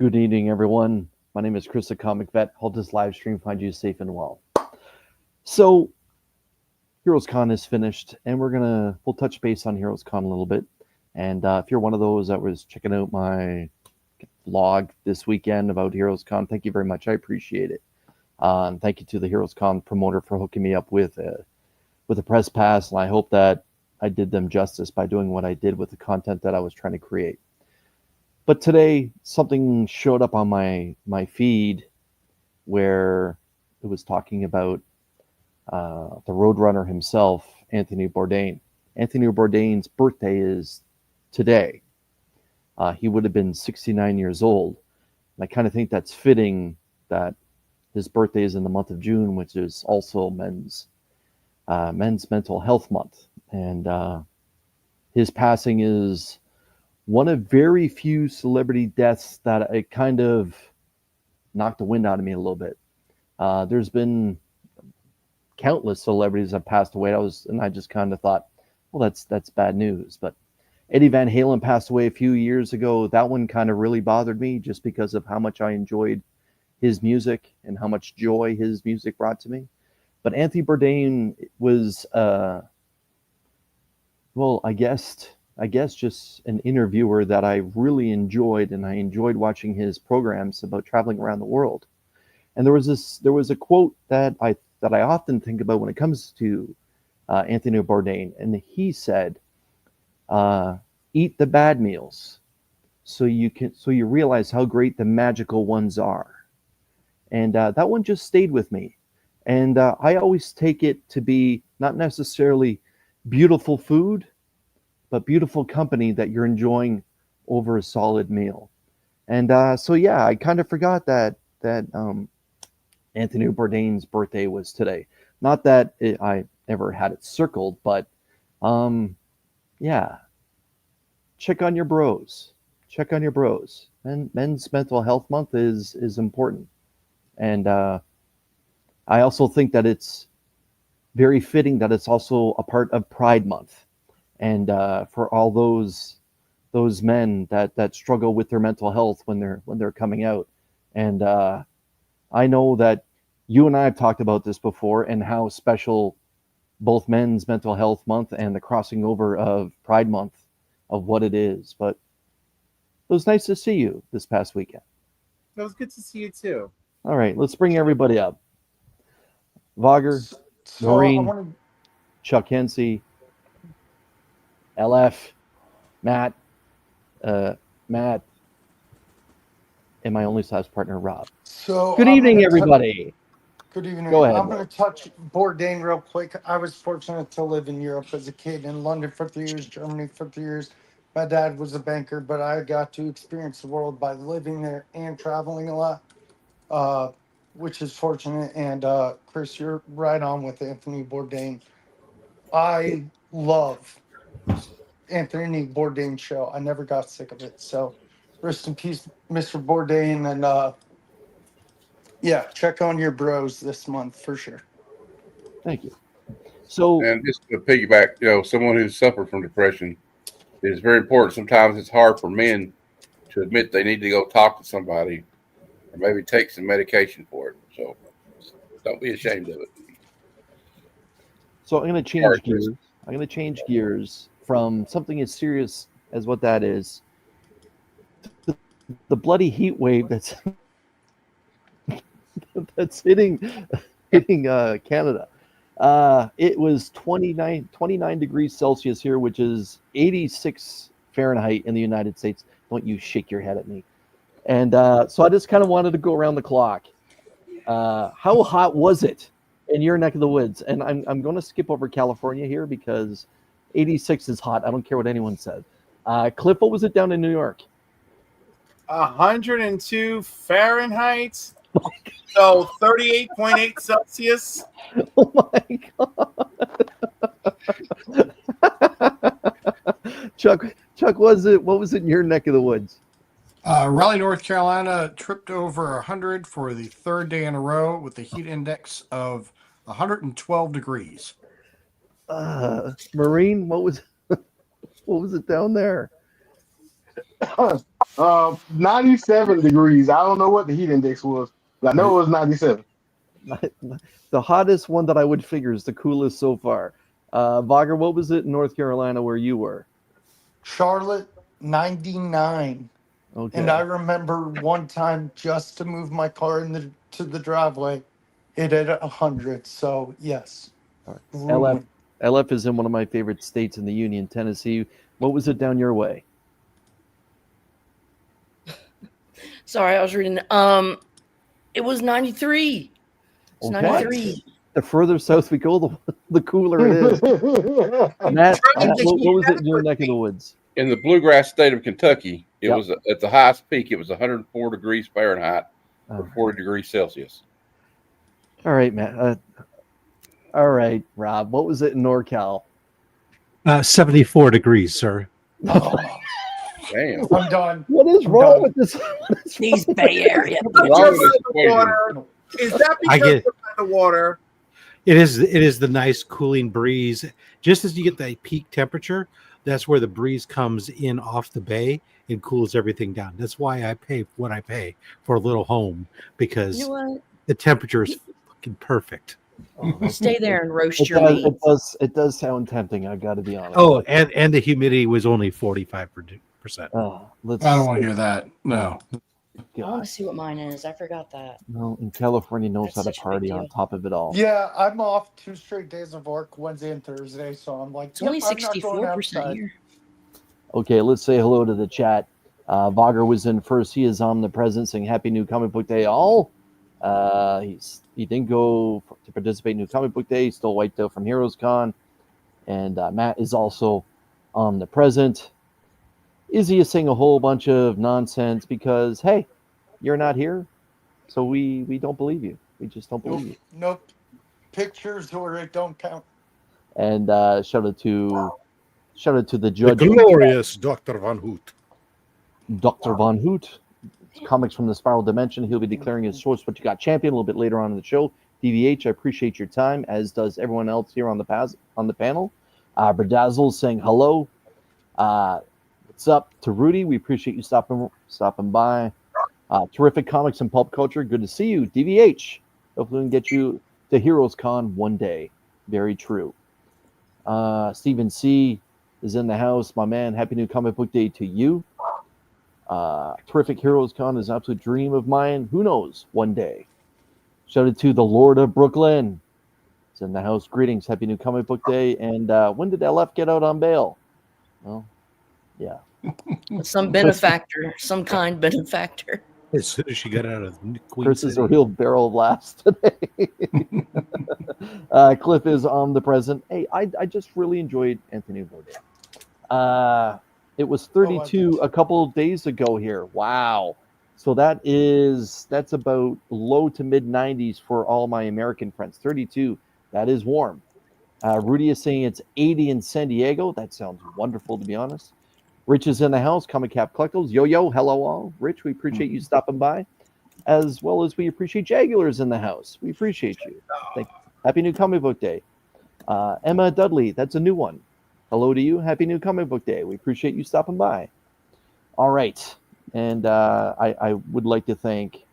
Good evening, everyone. My name is Chris, the Comic Vet. Hope this live stream finds you safe and well. So, Heroes Con is finished, and we'll touch base on Heroes Con a little bit. And if you're one of those that was checking out my vlog this weekend about Heroes Con, thank you very much. I appreciate it. And thank you to the Heroes Con promoter for hooking me up with a press pass, and I hope that I did them justice by doing what I did with the content that I was trying to create. But today, something showed up on my feed where it was talking about the Roadrunner himself, Anthony Bourdain. Anthony Bourdain's birthday is today. He would have been 69 years old. And I kind of think that's fitting that his birthday is in the month of June, which is also Men's Mental Health Month. And his passing is one of very few celebrity deaths that it kind of knocked the wind out of me a little bit. There's been countless celebrities that passed away. I just kind of thought, well, that's bad news. But Eddie Van Halen passed away a few years ago. That one kind of really bothered me just because of how much I enjoyed his music and how much joy his music brought to me. But Anthony Bourdain was, I guess just an interviewer that I really enjoyed, and I enjoyed watching his programs about traveling around the world. And there was a quote that I often think about when it comes to Anthony Bourdain, and he said, "Eat the bad meals, so you realize how great the magical ones are." And that one just stayed with me. And I always take it to be not necessarily beautiful food, but beautiful company that you're enjoying over a solid meal. And I kind of forgot that Anthony Bourdain's birthday was today. Not that I ever had it circled, but yeah, check on your bros. Check on your bros. And Men's Mental Health Month is important. And I also think that it's very fitting that it's also a part of Pride Month. And for all those men that struggle with their mental health when they're coming out. And I know that you and I have talked about this before, and how special both Men's Mental Health Month and the crossing over of Pride Month of what it is. But it was nice to see you this past weekend. It was good to see you too. All right, let's bring everybody up. Vogger, Marine, Chuck Hensey, LF, Matt, and my only size partner, Rob. So good evening, everybody. Good evening. Go ahead. I'm going to touch Bourdain real quick. I was fortunate to live in Europe as a kid, in London for 3 years, Germany for 3 years. My dad was a banker, but I got to experience the world by living there and traveling a lot, which is fortunate. And Chris, you're right on with Anthony Bourdain. I love Anthony Bourdain's show. I never got sick of it. So rest in peace, Mr. Bourdain. And yeah, check on your bros this month for sure. Thank you. So, and just to piggyback, someone who's suffered from depression, it's very important. Sometimes it's hard for men to admit they need to go talk to somebody or maybe take some medication for it. So don't be ashamed of it. So I'm going to change gears. I'm going to change gears from something as serious as what that is to the bloody heat wave that's hitting Canada. It was 29 degrees Celsius here, which is 86 Fahrenheit in the United States. Don't you shake your head at me. And so I just kind of wanted to go around the clock. How hot was it in your neck of the woods? And I'm going to skip over California here because 86 is hot. I don't care what anyone says. Cliff, what was it down in New York? 102 Fahrenheit. So 38.8 Celsius. Oh my God. Chuck, what was it in your neck of the woods? Raleigh, North Carolina tripped over 100 for the third day in a row with a heat index of 112 degrees. Marine, what was it down there? 97 degrees. I don't know what the heat index was, but I know it was 97. The hottest one that I would figure is the coolest so far. Vager, what was it in North Carolina where you were? Charlotte, 99. Okay. And I remember one time just to move my car to the driveway, it hit 100. So yes, All right. grueling. LF is in one of my favorite states in the Union, Tennessee. What was it down your way? Sorry, I was reading. It was 93. It's Okay. 93. The further south we go, the cooler it is. Matt, what was it in your neck of the woods? In the bluegrass state of Kentucky, it Yep. was at the highest peak. It was 104 degrees Fahrenheit or 40 degrees Celsius. All right, Matt. All right, Rob. What was it in NorCal? 74 degrees, sir. Oh, Damn. I'm done. What is I'm wrong done. with this? These Bay Area. But Wrong you're with by this the equation. water. Is that I because get- you're by the water? It is the nice cooling breeze. Just as you get that peak temperature, that's where the breeze comes in off the bay and cools everything down. That's why I pay what I pay for a little home, because You know what? the temperature is fucking perfect. Stay there and roast It your does, meat. it does sound tempting. I've got to be honest. Oh, and the humidity was only 45%. Let's. I don't want to hear that. No. I want to see what mine is. I forgot that. No, and California knows That's how to such a big party on deal. top of it all. Yeah, I'm off 2 straight days of work, Wednesday and Thursday. So I'm like, It's only I'm not going 64% outside. here. Okay, let's say hello to the chat. Vager was in first. He is omnipresent, saying Happy New Comic Book Day, all. He didn't go to participate in New Comic Book Day. He's still wiped out from Heroes Con. And Matt is also omnipresent. Izzy is saying a whole bunch of nonsense because, hey, you're not here, so we don't believe you. We just don't believe you. Nope. Pictures or it don't count. And shout out to the The judge, glorious Dr. Von Hoot. Dr. Von Hoot. Comics from the Spiral Dimension. He'll be declaring his Source What You Got champion a little bit later on in the show. DVH, I appreciate your time, as does everyone else here on the panel. Berdazzle saying hello. What's up to Rudy? We appreciate you stopping by. Terrific comics and pulp culture. Good to see you. DVH. Hopefully we can get you to Heroes Con one day. Very true. Stephen C. is in the house. My man, happy new comic book day to you. Terrific Heroes Con is an absolute dream of mine. Who knows? One day. Shout out to the Lord of Brooklyn. It's in the house. Greetings. Happy new comic book day. And when did LF get out on bail? Well, yeah. Some benefactor, some kind benefactor. As soon as she got out of Queen Chris is a City. real barrel of laughs today. Cliff is omnipresent. Hey, I just really enjoyed Anthony Bourdain. It was 32 a couple of days ago here. Wow. So that's about low to mid 90s for all my American friends. 32. That is warm. Rudy is saying it's 80 in San Diego. That sounds wonderful, to be honest. Rich is in the house. Comic Cap Collectibles. Yo, hello all. Rich, we appreciate you stopping by, as well as we appreciate Jaguars in the house. We appreciate you. Happy New Comic Book Day. Emma Dudley, that's a new one. Hello to you. Happy New Comic Book Day. We appreciate you stopping by. All right. And I would like to thank,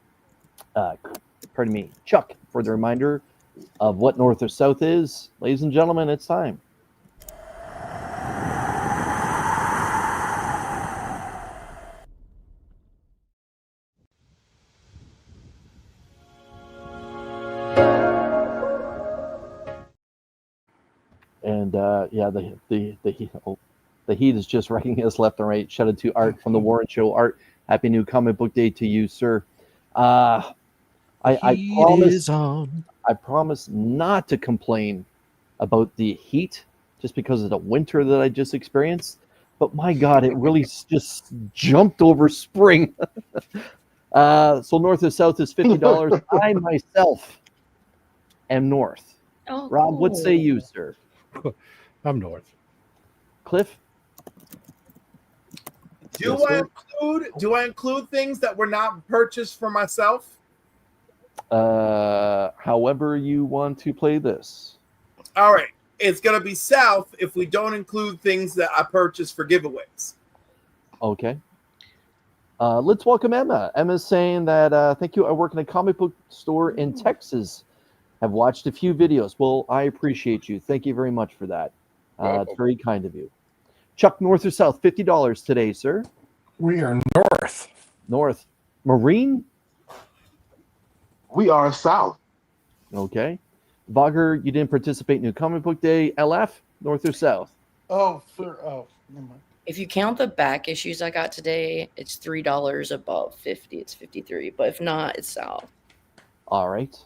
Chuck, for the reminder of what North or South is. Ladies and gentlemen, it's time. And the heat is just wrecking us left and right. Shout out to Art from the Warren Show. Art, happy new comic book day to you, sir. I promise not to complain about the heat just because of the winter that I just experienced. But my God, it really just jumped over spring. So north or south is $50. I myself am north. Oh, Rob, what say you, sir? I'm north. Cliff? Do I include things that were not purchased for myself? However you want to play this. All right. It's going to be south if we don't include things that I purchased for giveaways. Okay. Let's welcome Emma. Emma's saying that thank you. I work in a comic book store in Texas. Have watched a few videos. Well, I appreciate you. Thank you very much for that. It's very kind of you. Chuck, north or south? $50 today, sir. We are north. North. Marine? We are south. Okay. Vogger, you didn't participate in New Comic Book Day. LF, north or south? Never mind. If you count the back issues I got today, it's $3 above 50. It's 53. But if not, it's south. All right.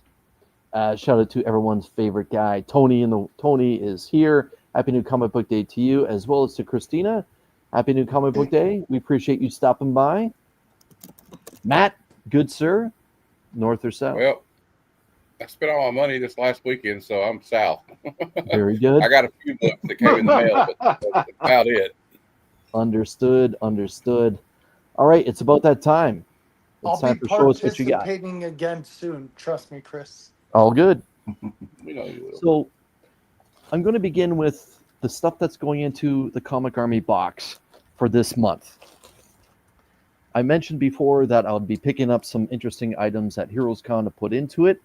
Shout out to everyone's favorite guy, Tony. Tony is here. Happy New Comic Book Day to you, as well as to Christina. Happy New Comic Book Day. We appreciate you stopping by. Matt, good sir, north or south? Well, I spent all my money this last weekend, so I'm south. Very good. I got a few books that came in the mail, but that's about it. Understood. All right, it's about that time. It's I'll time be for show us what you got. participating again soon. Trust me, Chris. All good. We know you will. So I'm going to begin with the stuff that's going into the Comic Army box for this month. I mentioned before that I would be picking up some interesting items at HeroesCon to put into it,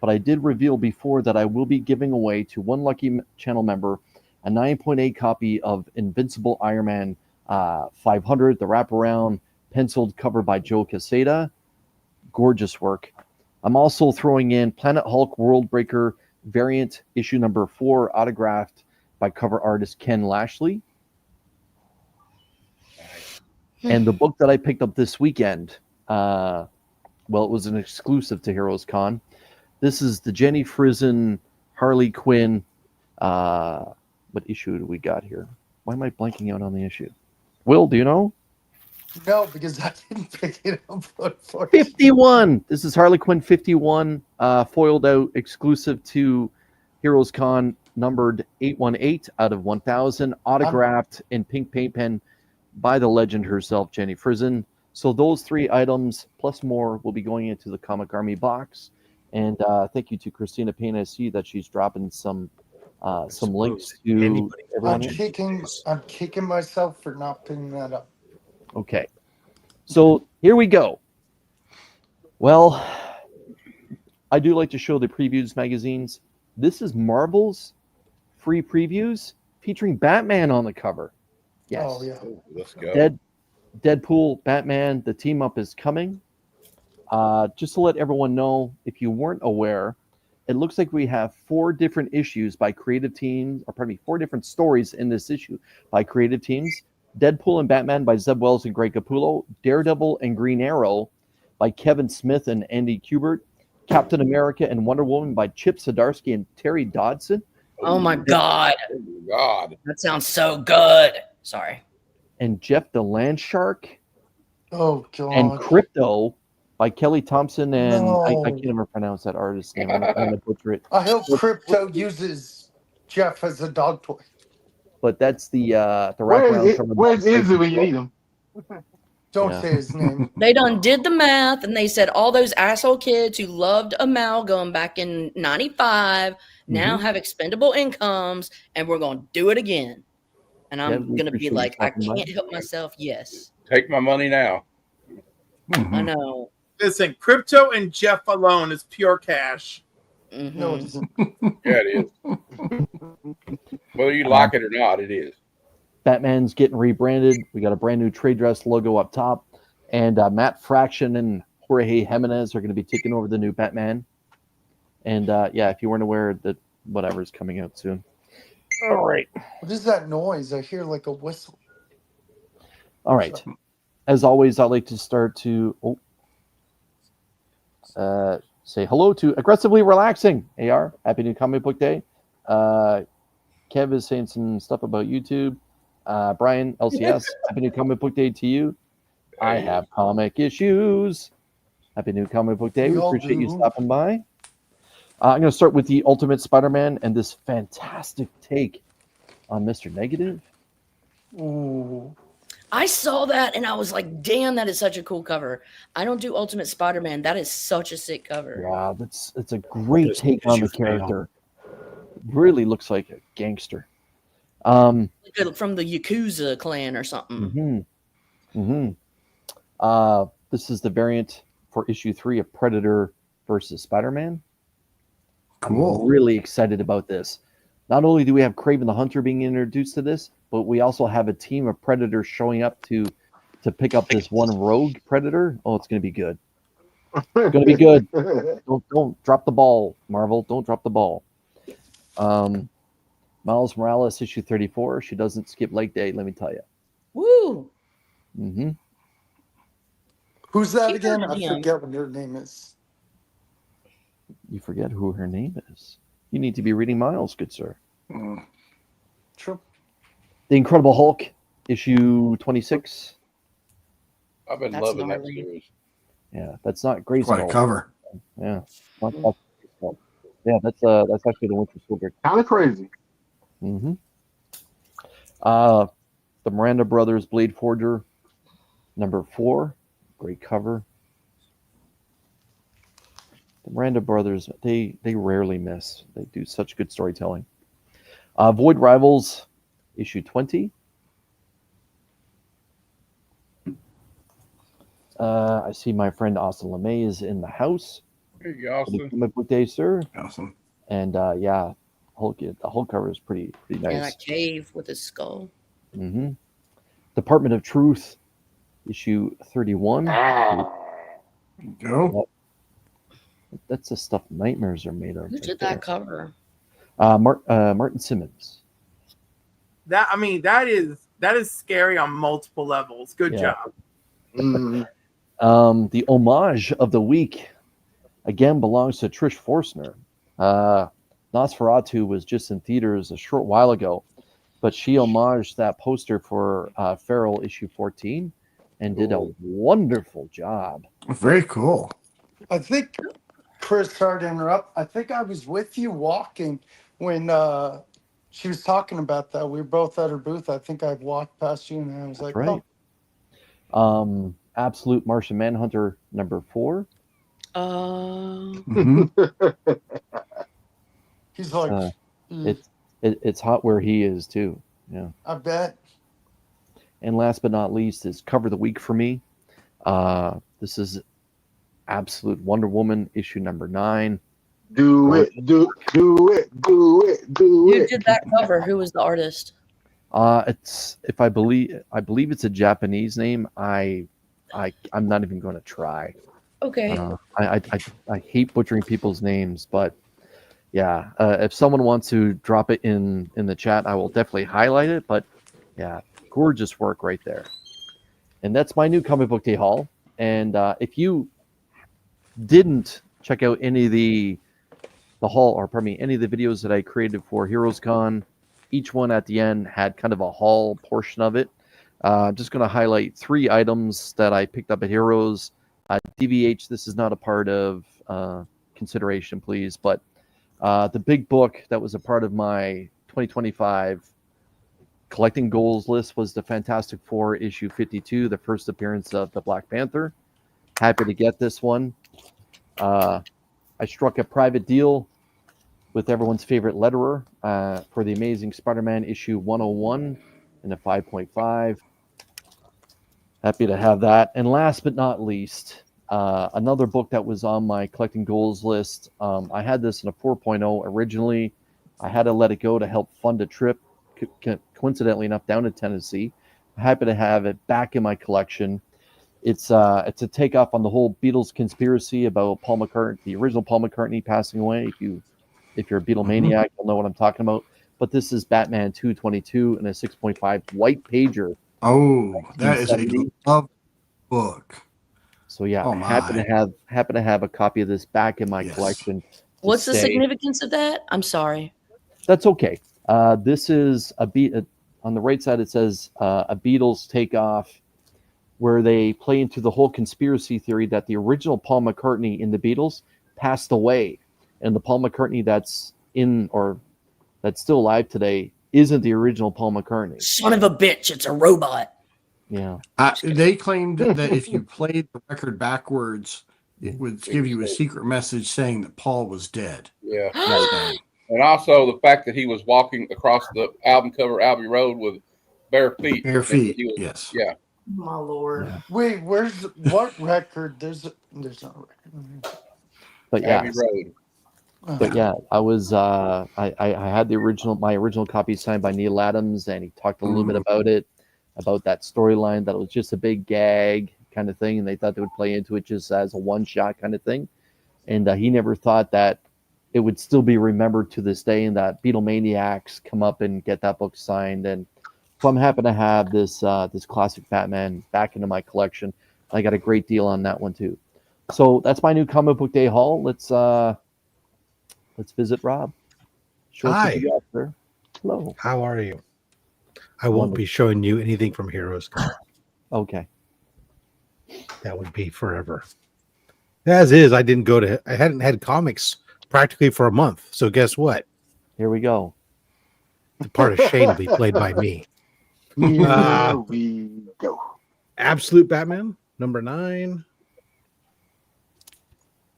but I did reveal before that I will be giving away to one lucky channel member a 9.8 copy of Invincible Iron Man 500, the wraparound, penciled cover by Joe Quesada. Gorgeous work. I'm also throwing in Planet Hulk World Breaker variant issue number 4, autographed by cover artist Ken Lashley. And the book that I picked up this weekend, well, it was an exclusive to HeroesCon. This is the Jenny Frison Harley Quinn. What issue do we got here? Why am I blanking out on the issue? Will, do you know? No, because I didn't pick it up. 51. This is Harley Quinn 51, foiled out, exclusive to HeroesCon, numbered 818 out of 1,000, autographed in pink paint pen by the legend herself, Jenny Frison. So those 3 items plus more will be going into the Comic Army box. And thank you to Christina Payne. I see that she's dropping some links to everyone. I'm kicking myself for not picking that up. Okay, so here we go. Well, I do like to show the previews magazines. This is Marvel's free previews featuring Batman on the cover. Yes. Oh, yeah. Let's go. Deadpool, Batman, the team up is coming. Just to let everyone know, if you weren't aware, it looks like we have 4 different issues by creative teams, or pardon me, 4 different stories in this issue by creative teams. Deadpool and Batman by Zeb Wells and Greg Capullo. Daredevil and Green Arrow by Kevin Smith and Andy Kubert. Captain America and Wonder Woman by Chip Zdarsky and Terry Dodson. Oh my God. Oh my God. That sounds so good. Sorry. And Jeff the Land Shark. Oh, God. And Crypto by Kelly Thompson and No. I can't even pronounce that artist's name. I'm going to butcher it. I hope Crypto uses Jeff as a dog toy. But that's the wraparound cover. Where's Izzy when you need him? Don't Yeah. say his name. They done did the math and they said all those asshole kids who loved Amalgam back in 95 now have expendable incomes and we're going to do it again. And Yeah, I'm we going to be appreciate you like, I talking about can't it. help myself. Yes. Take my money now. Mhm. I know. Listen, crypto and Jeff alone is pure cash. Mhm. No, it isn't. Yeah, it is. Whether you like it or not, it is. Batman's getting rebranded. We got a brand new trade dress logo up top. And Matt Fraction and Jorge Jimenez are going to be taking over the new Batman. And yeah, if you weren't aware, that whatever's coming out soon. All right. What is that noise? I hear like a whistle. All right. As always, I'd like to start to say hello to Aggressively Relaxing. AR, happy new comic book day. Kev is saying some stuff about YouTube. Brian, LCS, happy new comic book day to you. I have comic issues. Happy new comic book day. We appreciate you stopping by. I'm going to start with the Ultimate Spider-Man and this fantastic take on Mr. Negative. Ooh. I saw that and I was like, damn, that is such a cool cover. I don't do Ultimate Spider-Man. That is such a sick cover. Wow, it's a great This take on the issue fail. character. Really looks like a gangster. Like from the Yakuza clan or something. This is the variant for issue 3 of Predator versus Spider-Man. Cool. I'm really excited about this. Not only do we have Kraven the Hunter being introduced to this, but we also have a team of Predators showing up to pick up this one rogue Predator. Oh, it's going to be good. It's going to be good. Don't drop the ball, Marvel. Don't drop the ball. Miles Morales, issue 34. She doesn't skip leg day, let me tell you. Woo! Mm-hmm. Who's that She again? heard I him. forget what her name is. You forget who her name is. You need to be reading Miles, good sir. True. The Incredible Hulk, issue 26. I've been That's loving that gnarly. series. Yeah, that's not Gray's Quite a fault. cover. Yeah, not Gray's fault. Yeah, that's actually the Winter Soldier. Kind of crazy. Mm-hmm. The Miranda Brothers Blade Forger, number 4. Great cover. The Miranda Brothers, they rarely miss. They do such good storytelling. Void Rivals, issue 20. I see my friend Austin LeMay is in the house. There you go, Austin. Comic Book Day, sir. Awesome. And yeah, the whole cover is pretty And nice. that cave with his skull. Mm-hmm. Department of Truth, issue 31. Go. That's the stuff nightmares are made of. Who right did there. that cover? Martin Simmons. That is scary on multiple levels. Good Yeah. job. The homage of the week again belongs to Trish Forstner. Nosferatu was just in theaters a short while ago, but she homaged that poster for Feral issue 14 and did a wonderful job. Very cool. I think, Chris, sorry to interrupt. I think I was with you walking when she was talking about that. We were both at her booth. I think I walked past you and I was That's like, right. Absolute Martian Manhunter number 4. Mhm. He's like, It's hot where he is too. Yeah. I bet. And last but not least is Cover the Week for me. This is Absolute Wonder Woman issue number 9. Do it. Who did that cover? Who was the artist? It's I believe it's a Japanese name. I'm not even going to try. Okay. I hate butchering people's names, but yeah, if someone wants to drop it in the chat, I will definitely highlight it. But yeah, gorgeous work right there. And that's my new Comic Book Day haul. And if you didn't check out any of the haul, or pardon me, any of the videos that I created for Heroes Con, each one at the end had kind of a haul portion of it. I'm just going to highlight 3 items that I picked up at Heroes. DVH, this is not a part of consideration, please, but the big book that was a part of my 2025 collecting goals list was the Fantastic Four issue 52, the first appearance of the Black Panther. Happy to get this one. I struck a private deal with everyone's favorite letterer for the Amazing Spider-Man issue 101 and a 5.5. Happy to have that. And last but not least, another book that was on my collecting goals list. I had this in a 4.0 originally. I had to let it go to help fund a trip, coincidentally enough, down to Tennessee. I'm happy to have it back in my collection. It's a takeoff on the whole Beatles conspiracy about Paul McCartney, the original Paul McCartney passing away. If you're a Beatlemaniac, you'll know what I'm talking about. But this is Batman 222 and a 6.5 white pager. Oh, that is a 1970. love book. So yeah, Oh, happy to have a copy of this back in my Yes. collection. to What's the stay. significance of that? I'm sorry. That's okay. This is a beat on the right side. It says a Beatles takeoff, where they play into the whole conspiracy theory that the original Paul McCartney in the Beatles passed away, and the Paul McCartney that's still alive today isn't the original Paul McCartney. Son of a bitch! It's a robot. Yeah. They claimed that if you played the record backwards, it would give you a secret message saying that Paul was dead. Yeah. So, And also the fact that he was walking across the album cover Abbey Road with bare feet. bare feet. He was- Yes. Yeah. My lord. Yeah. Wait, what record? There's no record. But yeah, Abbey Road. but yeah, I was I had my original copy signed by Neil Adams, and he talked a little bit about it, about that storyline, that it was just a big gag kind of thing, and they thought they would play into it just as a one shot kind of thing, and he never thought that it would still be remembered to this day, and that Beatlemaniacs come up and get that book signed. And so I'm happy to have this this classic Batman back into my collection. I got a great deal on that one too. So that's my new comic book day haul. Let's visit Rob. Show us what Hi. you got, sir. Hello. How are you? I won't be showing you anything from Heroes Con. Okay. That would be forever. As is, I hadn't had comics practically for a month. So guess what? Here we go. The part of Shane will be played by me. Here we go. Absolute Batman, number 9.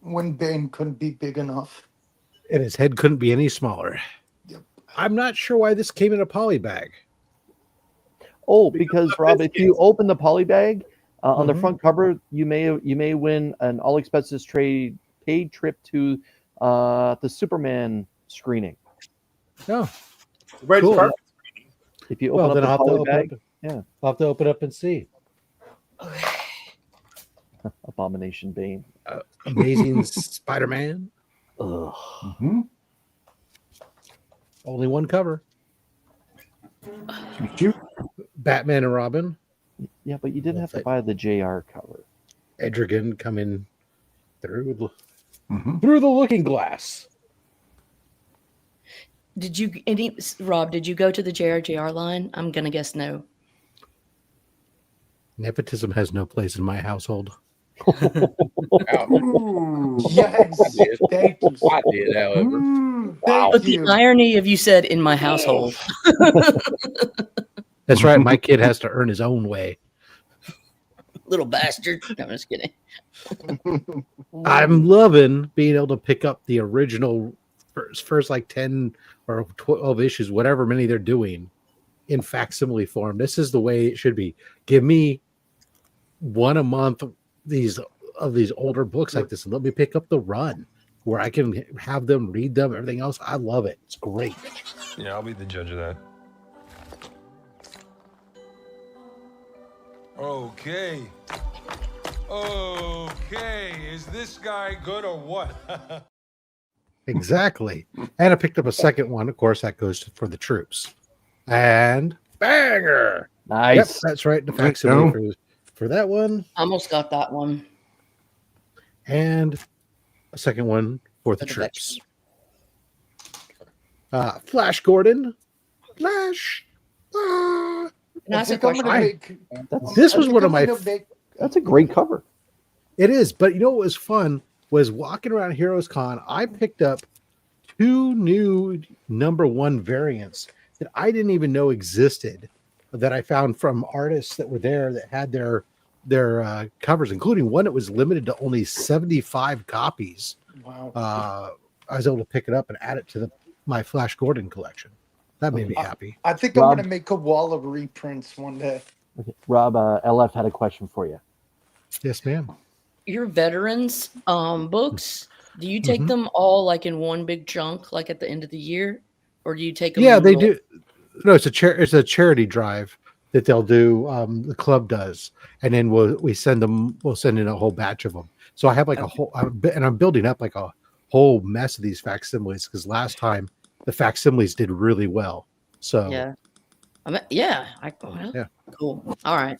When Bane couldn't be big enough. And his head couldn't be any smaller. Yep. I'm not sure why this came in a poly bag. Oh, because Rob, if you open the poly bag on the Mhm. front cover, you may win an all expenses paid trip to the Superman screening. Oh, Red Cool. carpet. If you well, open then up I'll the have, to poly open bag, up, yeah. I'll have to open up and see. Abomination Bane. Amazing Spider-Man. Ugh. Mhm. Only one cover. Shoot. Batman and Robin. Yeah, but you didn't have to buy the JR cover. Etrigan coming through the, Mhm. through the looking glass. Rob, did you go to the JRJR line? I'm going to guess no. Nepotism has no place in my household. Ouch. Ooh. Yes. I did. Thank you. I did, however. Thank But the you. irony of you said in my household. That's right. My kid has to earn his own way. Little bastard. No, I'm just kidding. I'm loving being able to pick up the original first like 10 or 12 issues, whatever many they're doing, in facsimile form. This is the way it should be. Give me one a month of these older books like this, and let me pick up the run where I can have them read them, everything else. I love it. It's great. Yeah, I'll be the judge of that. Okay. Okay. Is this guy good or what? Exactly. And I picked up a second one. Of course, that goes for the troops. And banger. Nice. Yep, that's right. The facsimile for that one. Almost got that one. And a second one for the For the troops. Flash Gordon. Flash. Ah. Can I ask a think I'm question? gonna make- This I was think one of I'm my gonna make- That's a great cover. It is, but you know what was fun was walking around Heroes Con. I picked up 2 new number 1 variants that I didn't even know existed, that I found from artists that were there that had their covers, including one that was limited to only 75 copies. Wow. I was able to pick it up and add it to my Flash Gordon collection. That made me happy. I think Rob- I'm gonna make a wall of reprints one day. Okay. Rob, LF had a question for you. Yes, ma'am. Your veterans books, do you take Mhm. them all like in one big chunk, like at the end of the year? Or do you take them? Yeah, in they little- do. No, it's a charity drive that they'll do. The club does, and then we'll send in a whole batch of them. So I have like a whole, and I'm building up like a whole mess of these facsimiles because last time the facsimiles did really well. So Yeah. Well, Yeah. Cool. All right.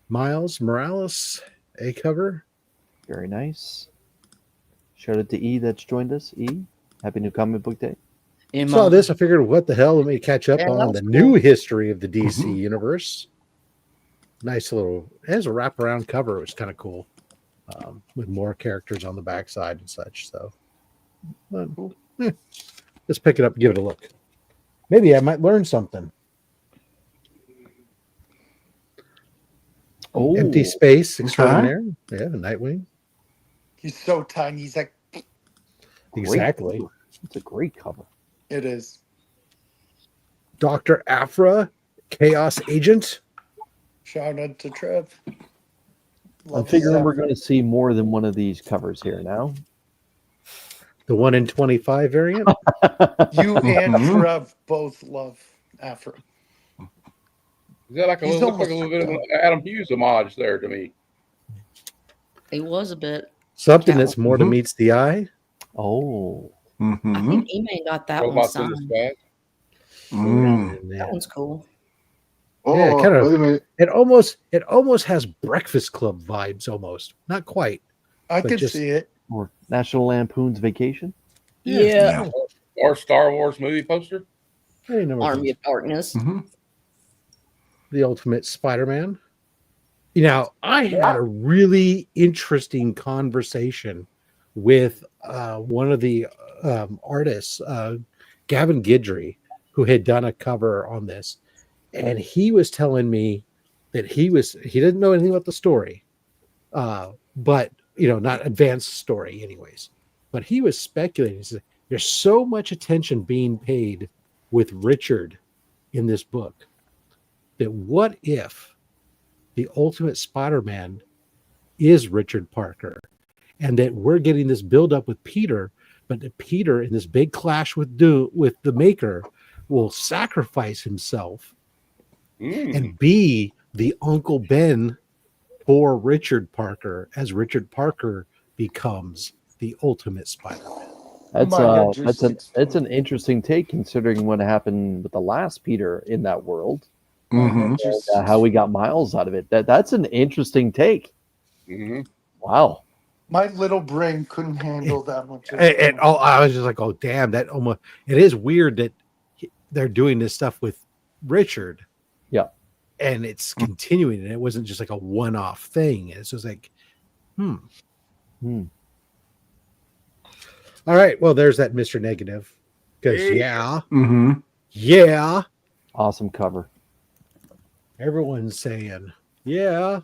Miles Morales, a cover. Very nice. Shout out to E that's joined us. E, happy new comic book day. Saw this, I figured, what the hell? Let me catch up Yeah, on the that's new cool. history of the DC universe. Nice little, it has a wraparound cover. It was kind of cool, with more characters on the backside and such. So, let's pick it up and give it a look. Maybe I might learn something. Oh, Empty Space Extraordinaire. Yeah, Nightwing. He's so tiny. He's like, Exactly. It's a great cover. it is. Dr. Aphra, Chaos Agent. Shout out to Trev. I'm Love figuring that. we're going to see more than one of these covers here now. The 1 in 25 variant. You and Mhm. Trev both love Afro. Is that like a He's little, looks like a almost little bit of an Adam Hughes homage there to me? He was a bit. Something Yeah. that's more to Mhm. meets the eye. Oh, I Mhm. think E-Man got that one Robots in the signed. sky. Mm. And, That one's cool. Yeah, Oh, kind of. wait a minute. It almost has Breakfast Club vibes. Almost not quite. I But can just- see it. or National Lampoon's Vacation. Yeah. Yeah. Or Star Wars movie poster. Any number of Army things. of Darkness. Mhm. The Ultimate Spider-Man. You know, I had a really interesting conversation with one of the artists, Gavin Guidry, who had done a cover on this, and he was telling me that he didn't know anything about the story, but not advanced story, anyways. But he was speculating. He said, "There's so much attention being paid with Richard in this book that what if the Ultimate Spider-Man is Richard Parker, and that we're getting this build up with Peter, but that Peter in this big clash with the Maker will sacrifice himself and be the Uncle Ben for Richard Parker as Richard Parker becomes the Ultimate Spider-Man." That's My God, you're that's an interesting take considering what happened with the last Peter in that world. Mhm. How we got Miles out of it. That's an interesting take. Mm-hmm. Wow. My little brain couldn't handle that much. And I was just like, "Oh, damn! That almost it is weird that they're doing this stuff with Richard." Yeah. And it's continuing, and it wasn't just like a one-off thing. It's just like, Hmm. All right, well, there's that Mr. Negative. Because Mhm. yeah, Awesome cover. everyone's saying, yeah.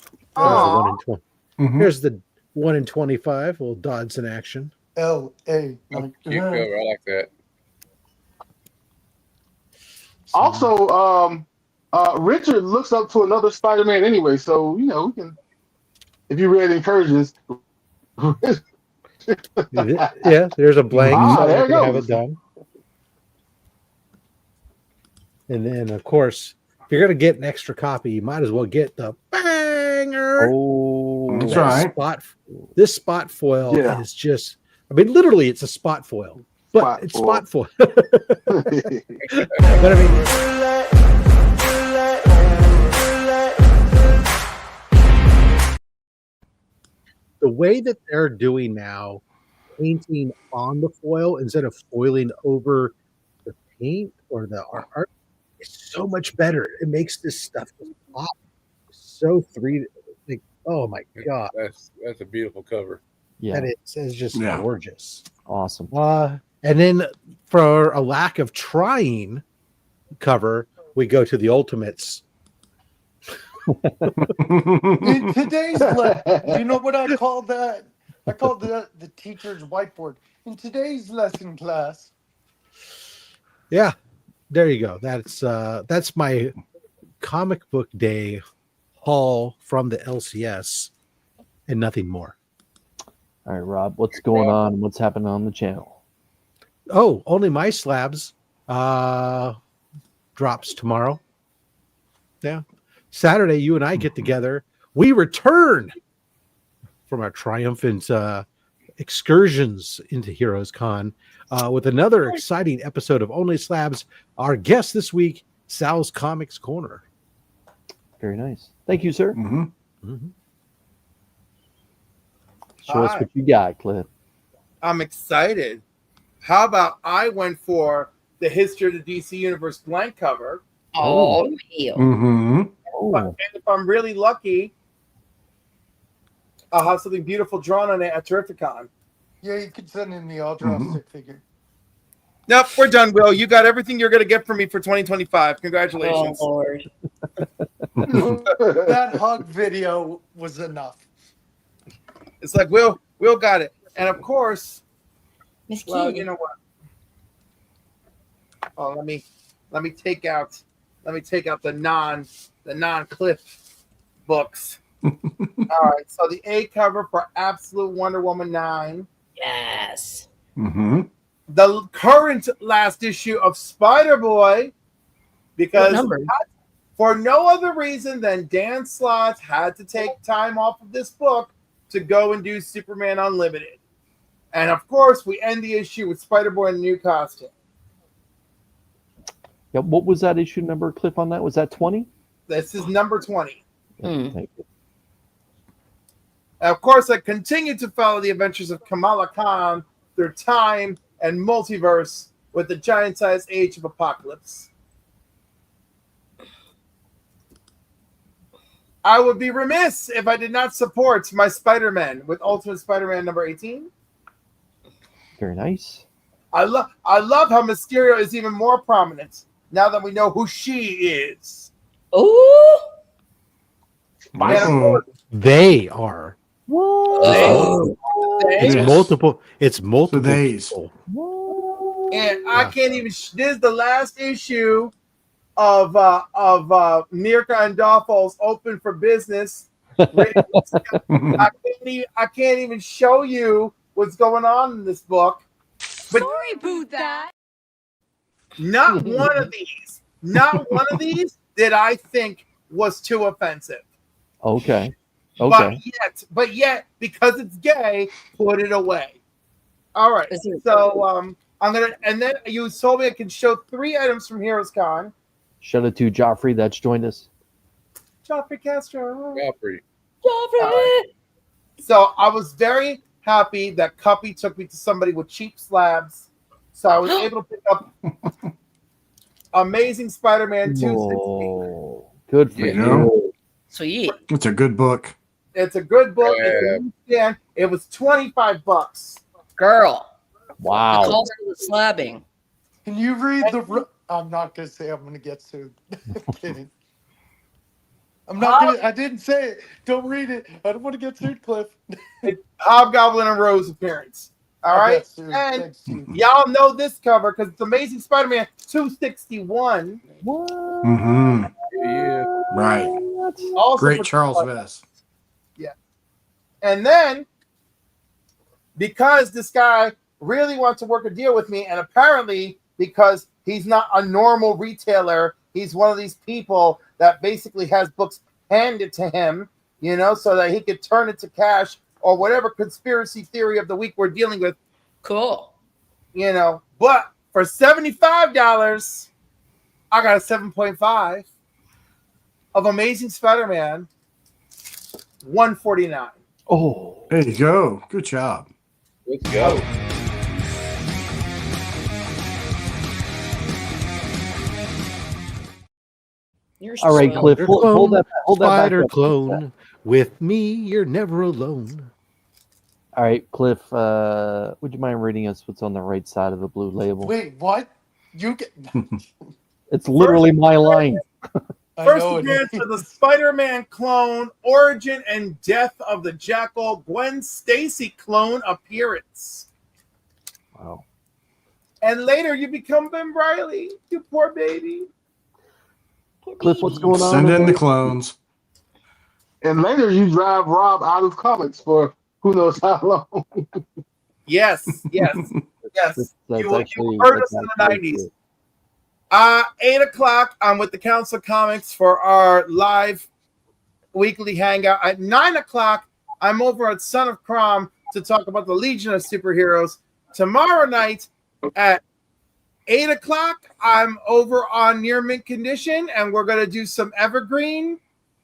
There's the Aw. 1 in 20. Mhm. Here's the 1 in 25. Little Dodds in action. L.A. That's a cute cover. I like that. Also, Richard looks up to another Spider-Man anyway, so we can, if you read incursions. Yeah, there's a blank. So there I it can have goes. it done. And then, of course, if you're going to get an extra copy, you might as well get the banger. Oh, That's That right. This spot foil Yeah. is just, I mean, literally, it's a spot foil, but Spot it's foil. spot foil. But I mean, the way that they're doing now, painting on the foil instead of foiling over the paint or the art, is so much better. It makes this stuff just pop so like, oh my god, That's a beautiful cover. yeah, that is just Yeah. gorgeous. awesome. And then for a lack of trying cover, we go to the Ultimates. In today's you know what I call that? I call that the teacher's whiteboard. In today's lesson class, Yeah, there you go. That's my comic book day haul from the LCS and nothing more. All right, Rob, what's going on? What's happening on the channel? Oh, Only My Slabs drops tomorrow. Yeah. Saturday, you and I get together. We return from our triumphant excursions into Heroes Con with another exciting episode of Only Slabs. Our guest this week, Sal's Comics Corner. Very nice. Thank you, sir. Mhm. Mhm. Show us Hi. what you got, Cliff. I'm excited. How about I went for the History of the DC Universe blank cover, Oh, hell. Mhm. Oh, and if I'm really lucky, I'll have something beautiful drawn on it at Terrificon. yeah, you could send in the Ultra stick figure. Nope, we're done, Will. You got everything you're going to get from me for 2025. Oh, Congratulations. Lord. That hug video was enough. It's like Will got it. And of course, Miss well, Kitty. you know what? Oh, let me take out Let me take out the non-Cliff books. All right, so the A cover for Absolute Wonder Woman 9. Yes. Mm-hmm. The current last issue of Spider-Boy, What because number? for no other reason than Dan Slott had to take time off of this book to go and do Superman Unlimited. And of course, we end the issue with Spider-Boy in a new costume. Yeah, what was that issue number, Cliff, on that? Was that 20? This is number 20. Thank you. And of course, I continue to follow the adventures of Kamala Khan through time and multiverse with the giant-sized Age of Apocalypse. I would be remiss if I did not support my Spider-Man with Ultimate Spider-Man number 18. Very nice. I love how Mysterio is even more prominent now that we know who she is. Ooh. And of course, They are. Oh. It's they- multiple. It's multiple. days. people. and I can't even. This is the last issue of Mirka and Dolfo's Open for Business. I can't even show you what's going on in this book. But Sorry about that. not one of these did I think was too offensive. Okay. But yet, because it's gay, put it away. All right. Is it- So I'm gonna, and then you told me I can show 3 items from Heroes Con. Shout out to Joffrey that's joined us. Joffrey Castro. Joffrey. So I was very happy that Cuppy took me to somebody with cheap slabs. So I was able to pick up Amazing Spider-Man 260. Oh, good for You you. know? Sweet. It's a good book. It's a good book. It's a new stand. It was $25. Girl. The Wow. cost of the slabbing. Can you read the? I'm not gonna say I'm gonna get sued. I'm kidding. I'm not gonna. I didn't say it. Don't read it. I don't want to get sued, Cliff. Hobgoblin and Rose appearance. All I right. got sued. And Thanks, Sue. y'all know this cover because it's Amazing Spider-Man 261. Mm-hmm. Yeah. Right. Also Great for- Charles Vess. And then, because this guy really wants to work a deal with me, and apparently because he's not a normal retailer, he's one of these people that basically has books handed to him, you know, so that he could turn it to cash or whatever conspiracy theory of the week we're dealing with, Cool. you know. But for $75, I got a 7.5 of Amazing Spider-Man 149. Oh, There you go. Good job. Let's go. You're all right, swell. Cliff. Hold that back Spider up. clone. With me, you're never alone. All right, Cliff. Would you mind reading us what's on the right side of the blue label? Wait, what? You get? It's literally my line. I First know it appearance is. of the Spider-Man clone, origin and death of the Jackal, Gwen Stacy clone appearance. Wow. And later you become Ben Reilly, you poor baby. Cliff, what's going on? Send in over the there? clones. And later you drive Rob out of comics for who knows how long. Yes, yes, yes. That's You actually heard that's us in the actually 90s. true. 8 o'clock, I'm with the Council of Comics for our live weekly hangout. At 9 o'clock, I'm over at Son of Crom to talk about the Legion of Superheroes. Tomorrow night at 8 o'clock, I'm over on Near Mint Condition, and we're going to do some evergreen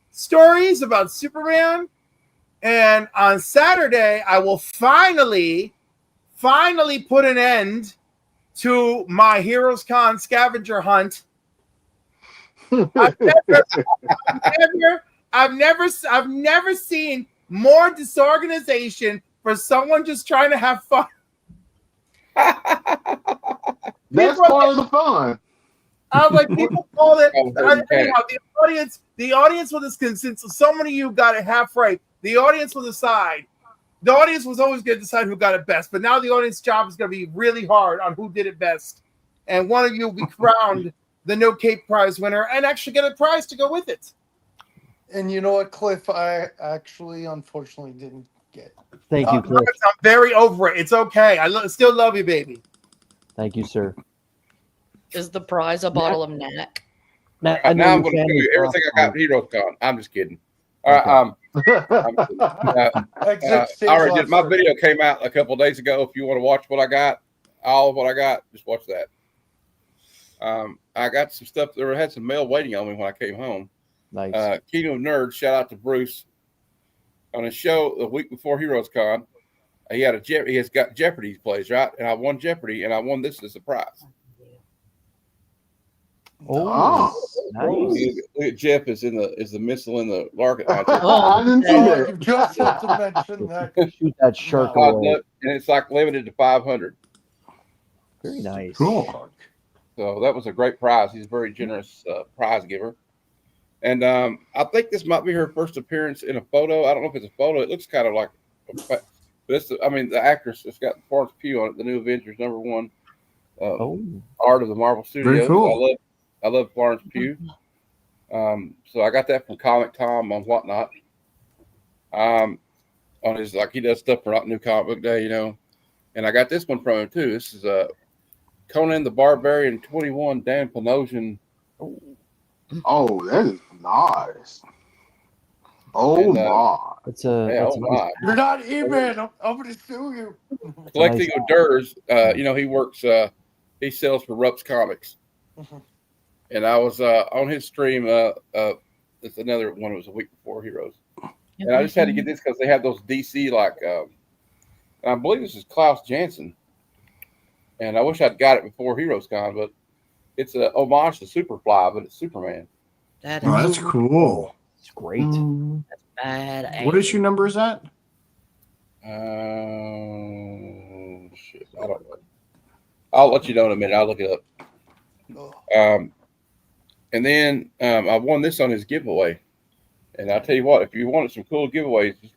stories about Superman. And on Saturday, I will finally put an end to my Heroes Con scavenger hunt. I've never seen more disorganization for someone just trying to have fun. That's part of the fun. I was like, people call it. Oh, okay. Anyhow, the audience with this consent. So many of you got it half right. The audience will decide. The audience was always going to decide who got it best, but now the audience job is going to be really hard on who did it best. And one of you will be crowned the No Cape Prize winner and actually get a prize to go with it. And you know what, Cliff? I actually, unfortunately, didn't get. Thank you, Cliff. I'm very over it. It's okay. Still love you, baby. Thank you, sir. Is the prize a bottle of Knack? Matt, I know Now I'm your going to show family's you everything I got awesome. at HeroesCon. I'm just kidding. All right, I'm kidding. Exit stage I already did. left, My sir. video came out a couple of days ago. If you want to watch what I got, all of what I got, just watch that. I got some stuff. There had some mail waiting on me when I came home. Nice. Kingdom of Nerds. Shout out to Bruce on a show the week before HeroesCon. He had he has got Jeopardy plays, right? And I won Jeopardy, and I won this as a prize. Oh, nice. Look at Jeff is the missile in the rocket launcher. I didn't see Oh, that. you just have to mention that. Shoot that shark No. away. And it's like limited to 500. Very nice. Cool. So that was a great prize. He's a very generous prize giver. And I think this might be her first appearance in a photo. I don't know if it's a photo. It looks kind of like, but it's the actress. It's got Florence Pugh on it. The New Avengers #1 art of the Marvel Studios. Very cool. I love Florence Pugh. So I got that from Comic Tom on Whatnot. On his he does stuff for New Comic Book Day, And I got this one from him too. This is Conan the Barbarian 21 Dan Panosian. Oh, that is nice. Oh And, my. That's a Yeah, nice. You're not E-Man. I'm going to sue you. Collecting hors d'oeuvres. He works. He sells for Rupp's Comics. And I was on his stream. It's another one. It was a week before Heroes, and I just had to get this because they have those DC I believe this is Klaus Janson, and I wish I'd got it before HeroesCon, but it's a homage to Superfly, but it's Superman. That Oh, is that's cool. It's great. bad. What issue number is that? Shit, I don't know. I'll let you know in a minute. I'll look it up. And then I won this on his giveaway. And I'll tell you what, if you wanted some cool giveaways, just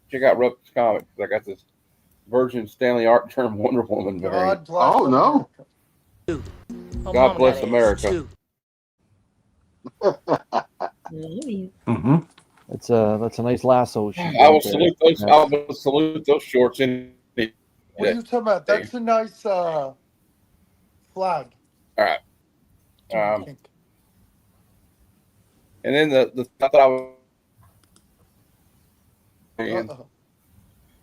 check out Rupp's Comics. I got this Virgin Stanley Art Term Wonder Woman variant. God bless no. God bless America. Mm-hmm. That's a nice lasso. I will salute those. I will salute those shorts in. What are you talking about? That's a nice flag. All right. And then the I thought I would.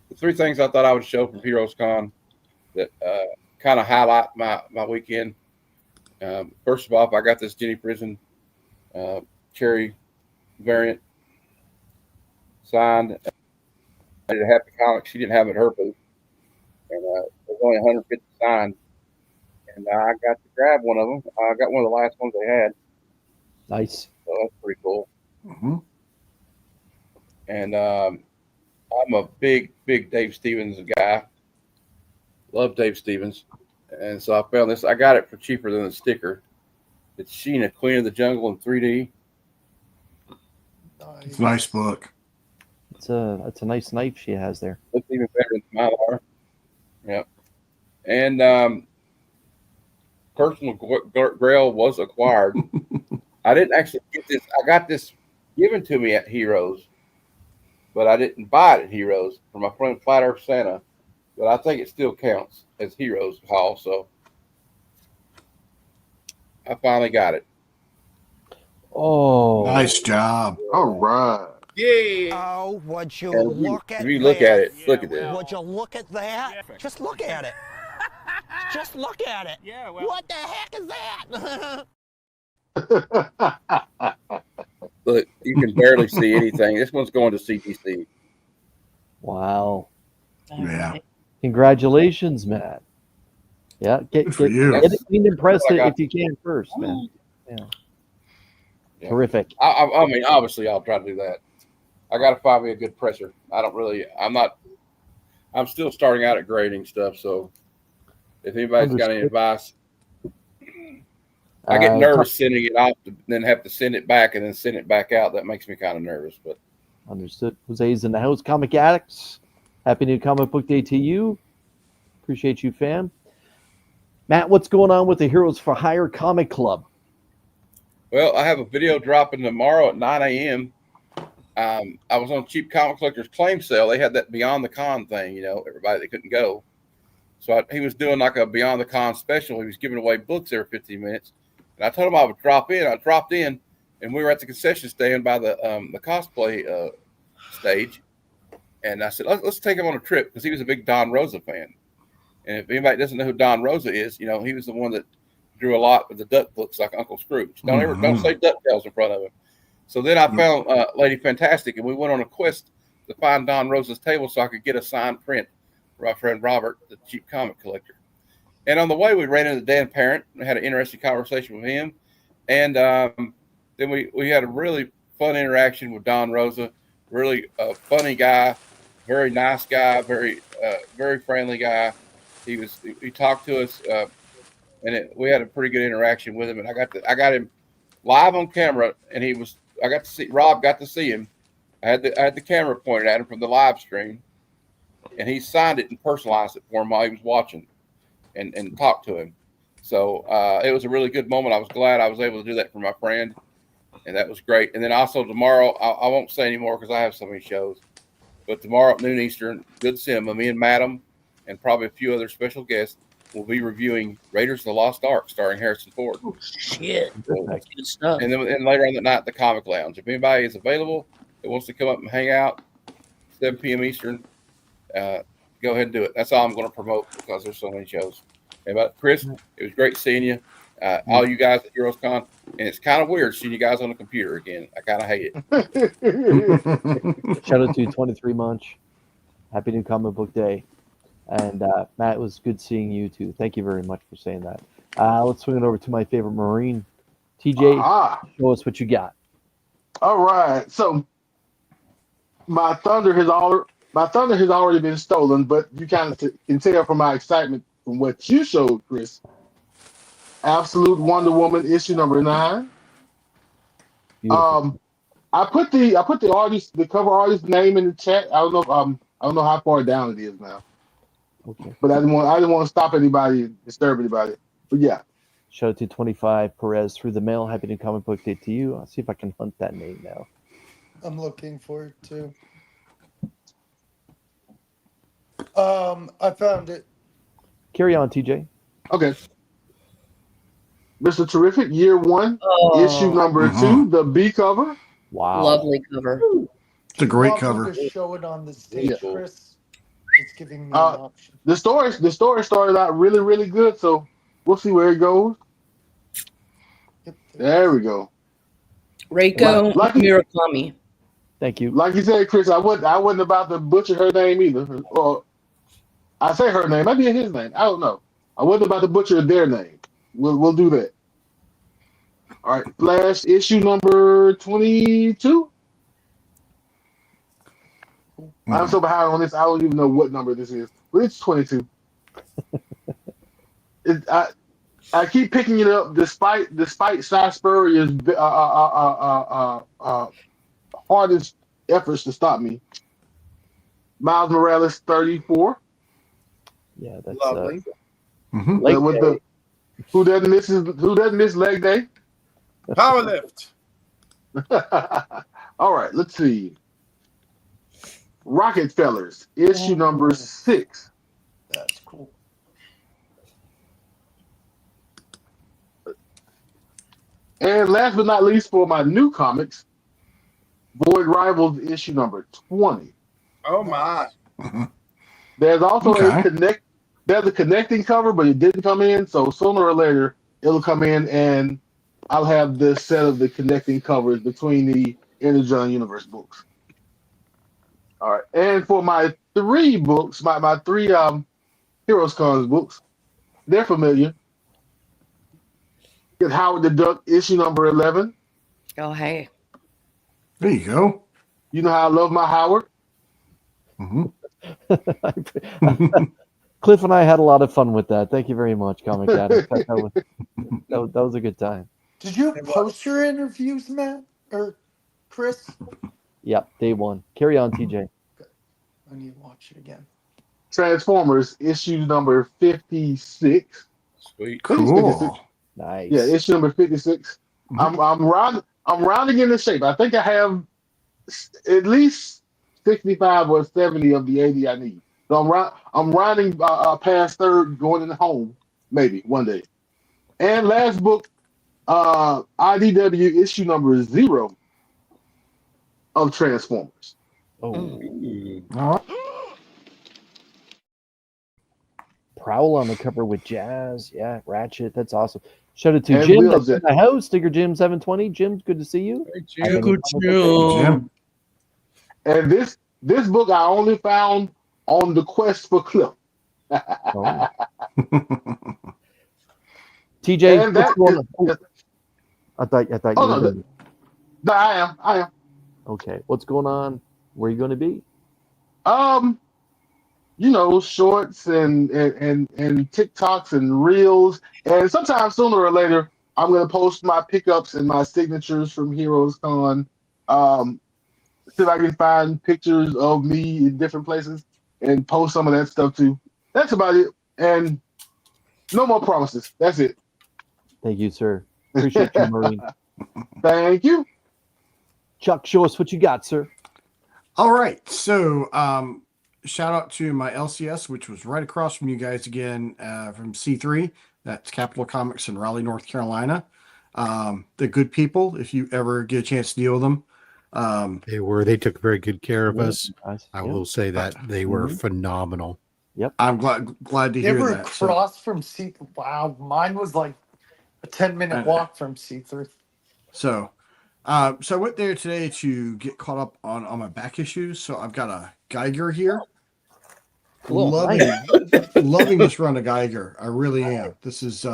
The three things I thought I would show from HeroesCon that kind of highlight my weekend. First of all, I got this Jenny Prison cherry variant signed. I did Happy Comics. She didn't have it at her booth, and it was only 150 signed. And I got to grab one of them. I got one of the last ones they had. Nice. So that's pretty cool. Mm-hmm. And I'm a big Dave Stevens guy. Love Dave Stevens. And so I found this. I got it for cheaper than the sticker. It's Sheena, Queen of the Jungle in 3D. It's a nice book. That's a nice knife she has there. Looks even better than Mylar. Yep. And Personal Grail was acquired. I didn't actually get this. I got this given to me at Heroes, but I didn't buy it at Heroes from my friend Flat Earth Santa. But I think it still counts as Heroes Hall. So I finally got it. Oh, Nice job. All right. Yeah. Oh, would you And look at if you look at that? it, look at this. Would you look at that? Just look at it. Just look at it. Yeah, well. What the heck is that? Look, you can barely see anything. This one's going to CTC. wow. Yeah. Congratulations, Matt. Yeah, Good for you. get it cleaned and pressed That's what I if you can first, man. Yeah. Yeah. Terrific. I mean, obviously, I'll try to do that. I got to find me a good presser. I'm still starting out at grading stuff. So if anybody's got any advice, I get nervous sending it off, then have to send it back and then send it back out. That makes me kind of nervous. But Understood. Jose's in the house. Comic Addicts. Happy New Comic Book Day to you. Appreciate you, fam. Matt, what's going on with the Heroes for Hire Comic Club? Well, I have a video dropping tomorrow at 9 a.m. I was on Cheap Comic Collectors claim sale. They had that Beyond the Con thing, everybody that couldn't go. So he was doing like a Beyond the Con special. He was giving away books every 15 minutes. And I told him I would drop in. I dropped in, and we were at the concession stand by the cosplay stage. And I said, let's take him on a trip, because he was a big Don Rosa fan. And if anybody doesn't know who Don Rosa is, he was the one that drew a lot of the Duck books like Uncle Scrooge. Don't say DuckTales in front of him. So then I found Lady Fantastic, and we went on a quest to find Don Rosa's table so I could get a signed print for my friend Robert, the cheap comic collector. And on the way, we ran into Dan Parent and had an interesting conversation with him. And then we had a really fun interaction with Don Rosa, really funny guy, very nice guy, very friendly guy. He talked to us, and we had a pretty good interaction with him. And I got him live on camera, and Rob got to see him. I had the camera pointed at him from the live stream, and he signed it and personalized it for him while he was watching, and talked to him. So it was a really good moment. I was glad I was able to do that for my friend, and that was great. And then also tomorrow, I won't say anymore because I have so many shows, but tomorrow at noon Eastern, Good Cinema, me and Madam, and probably a few other special guests will be reviewing Raiders of the Lost Ark starring Harrison Ford. Oh, shit. Good stuff. And then later on that night, the Comic Lounge. If anybody is available that wants to come up and hang out, 7 p.m. Eastern, go ahead and do it. That's all I'm going to promote because there's so many shows. But Chris, it was great seeing you. All you guys at Heroes Con. And it's kind of weird seeing you guys on the computer again. I kind of hate it. Shout out to 23 Munch. Happy New Comic Book Day. And Matt, it was good seeing you too. Thank you very much for saying that. Let's swing it over to my favorite Marine. TJ, show us what you got. All right. So my thunder has already been stolen, but you kind of can tell from my excitement from what you showed, Chris. Absolute Wonder Woman issue number 9. Beautiful. I put the cover artist name in the chat. I don't know how far down it is now. Okay. But I didn't want to stop anybody, disturb anybody. But yeah. Shout out to 25 Perez through the mail. Happy New Comic Book Day to you. I'll see if I can hunt that name now. I'm looking for it too. I found it. Carry on, TJ. Okay. Mr. Terrific, year 1, issue number 2, the B cover. Wow. Lovely cover. It's a great Welcome cover. To show it on the stage, Yeah. Chris. It's giving me an option. The story started out really, really good, so we'll see where it goes. Yep. There we go. Reiko Murakami. Thank you. Like you said, Chris, I wasn't about to butcher her name either. Or I say her name, maybe his name. I don't know. I wasn't about to butcher their name. We'll do that. All right, Flash issue number 22. I'm so behind on this. I don't even know what number this is, but it's 22. I keep picking it up despite Cy Spurrier's hardest efforts to stop me. Miles Morales 34. Yeah, that's Lovely. With the who doesn't miss leg day. Power lift. All right, let's see. Rocket Fellers, issue number 6. That's cool. And last but not least, for my new comics, Void Rivals, issue number 20. Oh my. There's also Okay. there's a connecting cover, but it didn't come in. So sooner or later, it'll come in, and I'll have this set of the connecting covers between the Energon Universe books. All right, and for my 3 books, my 3 Heroes Cons books, they're familiar. Get Howard the Duck, issue number 11. Oh, hey. There you go. You know how I love my Howard. Cliff and I had a lot of fun with that. Thank you very much, Comic Dad. That was a good time. Did you post your interviews, Matt or Chris? Yep, day 1. Carry on, TJ. I need to watch it again. Transformers, issue number 56. Sweet. Cool. Nice. Yeah, issue number 56. I'm rounding into shape. I think I have at least 65 or 70 of the 80 I need. So I'm rounding past third, going into home, maybe one day. And last book, IDW issue number 0 of Transformers. Oh, All right. Prowl on the cover with Jazz. Yeah, Ratchet. That's awesome. Shout out to And Jim Wheels that's in the house. Sticker Jim 720. Jim, good to see you. Hey, I think Jim. it's on the Jim. And this book I only found on the quest for Cliff. Oh. TJ, And what's that going is, on? Oh, I thought you oh were no, done. no, I am. Okay, what's going on? Where are you going to be? Shorts and TikToks and reels, and sometimes sooner or later I'm gonna post my pickups and my signatures from Heroes Con. See if I can find pictures of me in different places and post some of that stuff too. That's about it. And no more promises. That's it. Thank you, sir. Appreciate you, Marine. Thank you. Chuck, show us what you got, sir. All right. So, shout out to my LCS, which was right across from you guys again, from C3. That's Capital Comics in Raleigh, North Carolina. They're good people. If you ever get a chance to deal with them, They took very good care of us. Nice. I Yeah. will say that they were Mhm. phenomenal. I'm glad to They hear were that. So, across from C. Wow, mine was like a 10-minute walk from C3. so I went there today to get caught up on my back issues. So I've got a Geiger here. Cool. Loving this run of Geiger. I really am. This is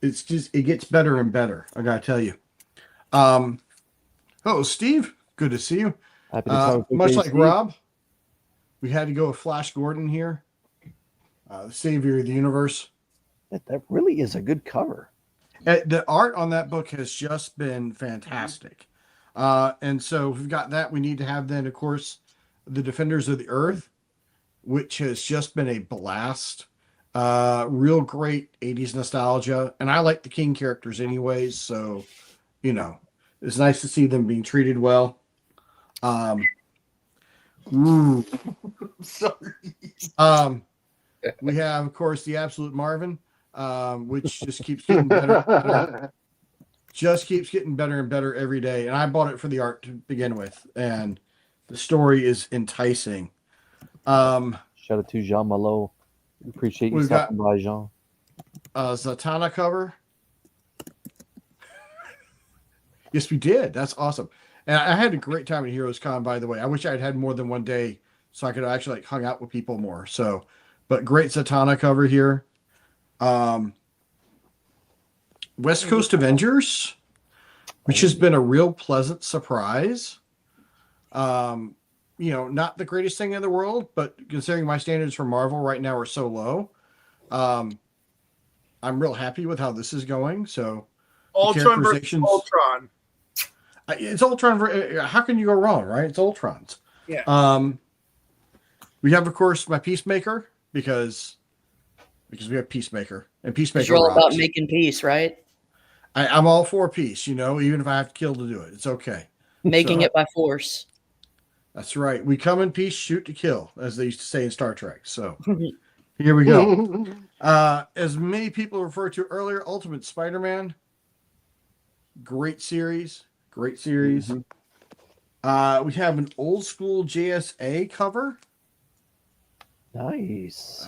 it gets better and better. I gotta tell you. Oh, Steve, good to see you. Happy to talk with Much you, like Steve. Rob, we had to go with Flash Gordon here, the savior of the universe. That really is a good cover. The art on that book has just been fantastic. And so if we've got that, we need to have then, of course, the Defenders of the Earth, which has just been a blast. Real great 80s nostalgia. And I like the King characters anyways, so, it's nice to see them being treated well. Sorry. We have, of course, the Absolute Marvin, which just keeps getting better and better. Just keeps getting better and better every day. And I bought it for the art to begin with. And the story is enticing. Shout out to Jean Malo. Appreciate you We've stopping by, Jean. Zatanna cover. Yes, we did. That's awesome. And I had a great time at Heroes Con, by the way. I wish I'd had more than one day so I could actually hung out with people more. So, but great Zatanna cover here. West Coast Avengers, which has been a real pleasant surprise. Not the greatest thing in the world, but considering my standards for Marvel right now are so low, I'm real happy with how this is going. So, Ultron versus Ultron. It's Ultron. How can you go wrong, right? It's Ultrons. Yeah. We have, of course, my Peacemaker because we have Peacemaker and Peacemaker. You're all rocks. about making peace, right? I'm all for peace, even if I have to kill to do it. It's okay. Making it by force. That's right. We come in peace, shoot to kill, as they used to say in Star Trek. So here we go. As many people referred to earlier, Ultimate Spider-Man. Great series. Mm-hmm. We have an old school JSA cover. Nice.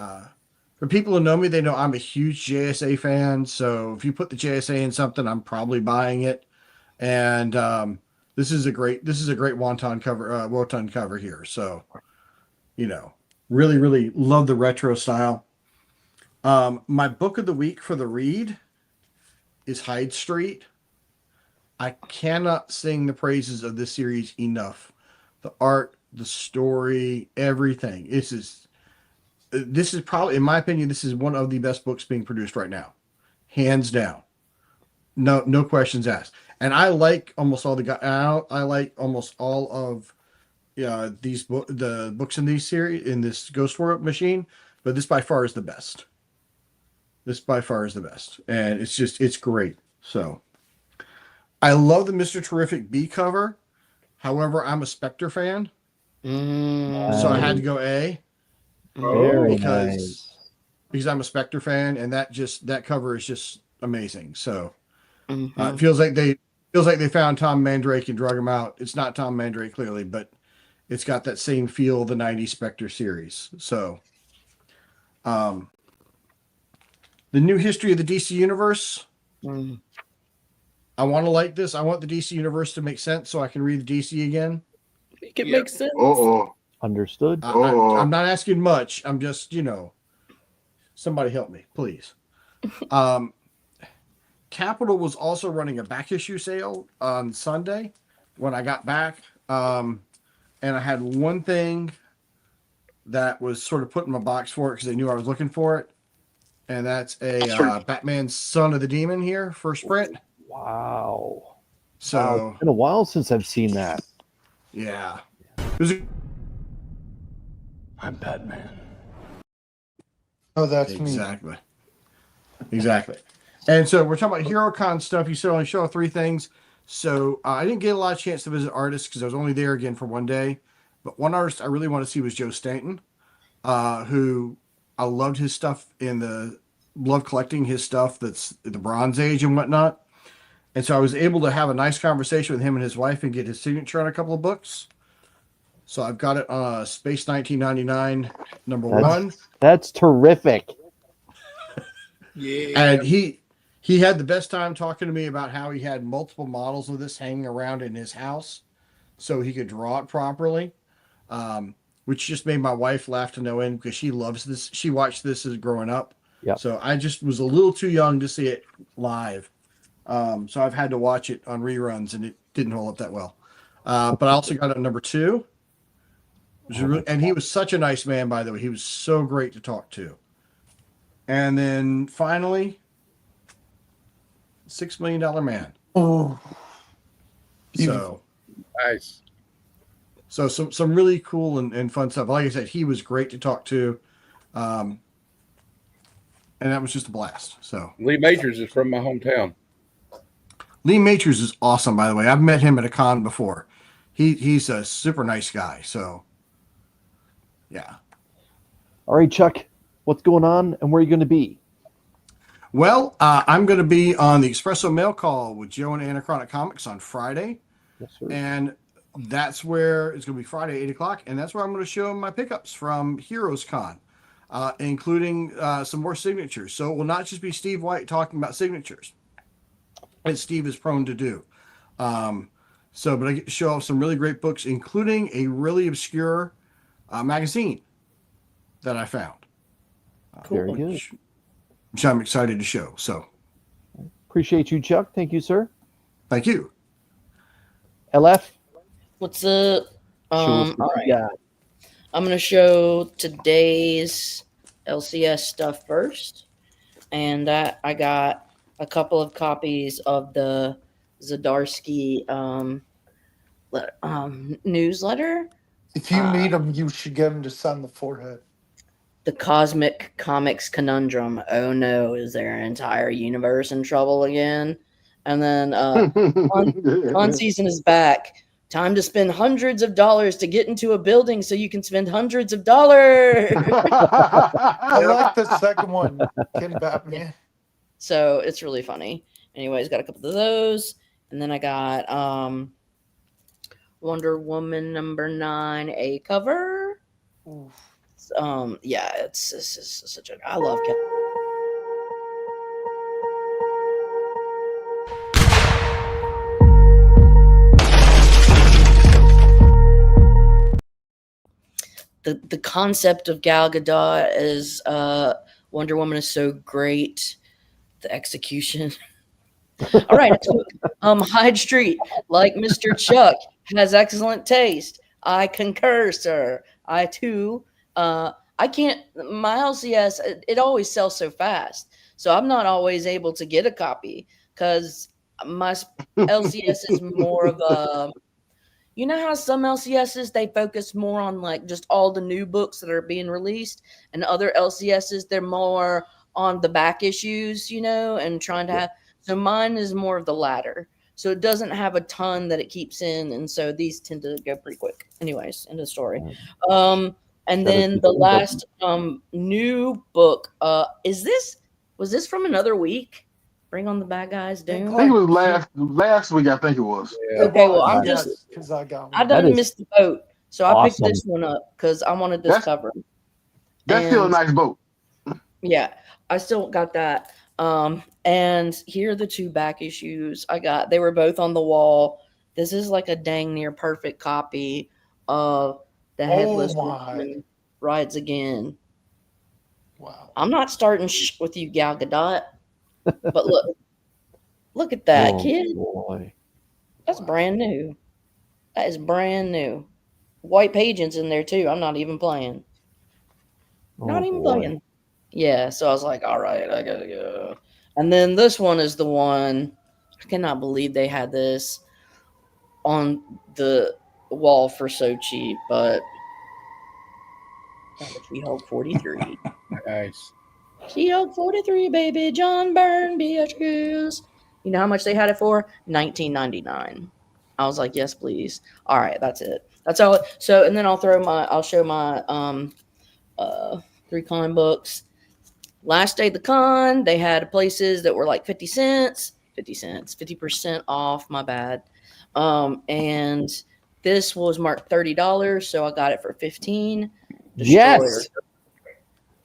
For people who know me, they know I'm a huge JSA fan. So if you put the JSA in something, I'm probably buying it. And this is a great Wotan cover here. So, really, really love the retro style. My book of the week for the read is Hyde Street. I cannot sing the praises of this series enough. The art, the story, everything. This is probably, in my opinion, this is one of the best books being produced right now, hands down. No questions asked. And I like almost all I like almost all of the books in these series in this Ghost World machine, but this by far is the best. And it's great. So, I love the Mr. Terrific B cover. However, I'm a Spectre fan, so I had to go A Very because nice. I'm a Spectre fan, and that cover is just amazing. So Mhm. it feels like they found Tom Mandrake and drug him out. It's not Tom Mandrake clearly, but it's got that same feel of the '90s Spectre series. So, the new history of the DC universe. Mm. I want to like this. I want the DC universe to make sense so I can read the DC again. Make it make sense. Uh-oh. Understood. I'm not asking much. I'm just, somebody help me, please. Capital was also running a back issue sale on Sunday when I got back. And I had one thing that was sort of put in my box for it because they knew I was looking for it. And that's a Batman Son of the Demon here, first print. Wow. So, Wow. It's been a while since I've seen that. yeah. It was I'm Batman. Oh, that's me. Exactly. And so we're talking about HeroCon stuff. You said only show 3 things. So I didn't get a lot of chance to visit artists because I was only there again for one day. But one artist I really want to see was Joe Stanton, who I loved his stuff love collecting his stuff that's the Bronze Age and whatnot. And so I was able to have a nice conversation with him and his wife and get his signature on a couple of books. So I've got it on Space 1999 #1. That's terrific. Yeah. And he had the best time talking to me about how he had multiple models of this hanging around in his house so he could draw it properly, which just made my wife laugh to no end because she loves this. She watched this as growing up. Yep. So I just was a little too young to see it live. So I've had to watch it on reruns and it didn't hold up that well. But I also got it $2. And he was such a nice man, by the way. He was so great to talk to. And then finally, $6 Million Man. Oh, So Nice. So some really cool and fun stuff. Like I said, he was great to talk to. And that was just a blast. So Lee Majors is from my hometown. Lee Majors is awesome, by the way. I've met him at a con before. He's a super nice guy. So yeah. All right, Chuck, what's going on and where are you going to be? Well, I'm going to be on the Espresso Mail Call with Joe and Anachronic Comics on Friday. Yes, sir. And that's where it's going to be Friday, 8 o'clock. And that's where I'm going to show my pickups from Heroes Con, including some more signatures. So it will not just be Steve White talking about signatures, as Steve is prone to do. But I get to show off some really great books, including a really obscure magazine that I found. Very good. Which I'm excited to show. So Appreciate you, Chuck. Thank you, sir. thank you. LF. What's up? Show us All what right. you got. I'm going to show today's LCS stuff first. And I got a couple of copies of the Zdarsky newsletter. if you meet him, you should get him to sign the forehead. The Cosmic Comics Conundrum. Oh no, is their entire universe in trouble again? And then Con season is back. Time to spend hundreds of dollars to get into a building so you can spend hundreds of dollars. I like the second one, Ken Batman. So it's really funny. Anyways, got a couple of those. And then I got Wonder Woman #9 A cover. Oof. Yeah, it's such a I love Ken. The concept of Gal Gadot is Wonder Woman is so great. The execution. All right, Hyde Street, like Mr. Chuck, has excellent taste. I concur, sir. I too. I can't. My LCS, it always sells so fast, so I'm not always able to get a copy because my LCS is more of a. You know how some LCSs they focus more on like just all the new books that are being released, and other LCSs they're more on the back issues, and trying to have. So mine is more of the latter. so it doesn't have a ton that it keeps in, and so these tend to go pretty quick. Anyways, end of the story. And Gotta then keep the it last new book was this from another week? Bring on the Bad Guys, Doom. I think it was last week. I think it was. Yeah. Okay, well, was, I'm yes, just because I got I one. That done is missed the boat, so I picked awesome. this one up because I wanted this That's- cover. That's still a And nice boat. yeah, I still got that. And here are the two back issues I got. They were both on the wall. This is like a dang near perfect copy of The Headless my. Horseman Rides Again. Wow. I'm not starting with you, Gal Gadot, but look at that, Oh, kid. boy. That's Wow. brand new. That is brand new. White Pageant's in there too. I'm not even playing. Not Oh, even boy. playing. Yeah, so I was like, all right, I gotta go. And then this one is the one. I cannot believe they had this on the wall for so cheap, but She-Hulk 43. Nice. She-Hulk 43, baby. John Byrne, Beatrice. You know how much they had it for? $19.99. I was like, yes, please. All right, that's it. That's all. So, and then I'll show my 3 comic books. Last day of the con, they had places that were like 50 cents, 50% off, my bad. And this was marked $30, so I got it for 15. Destroyer, Yes.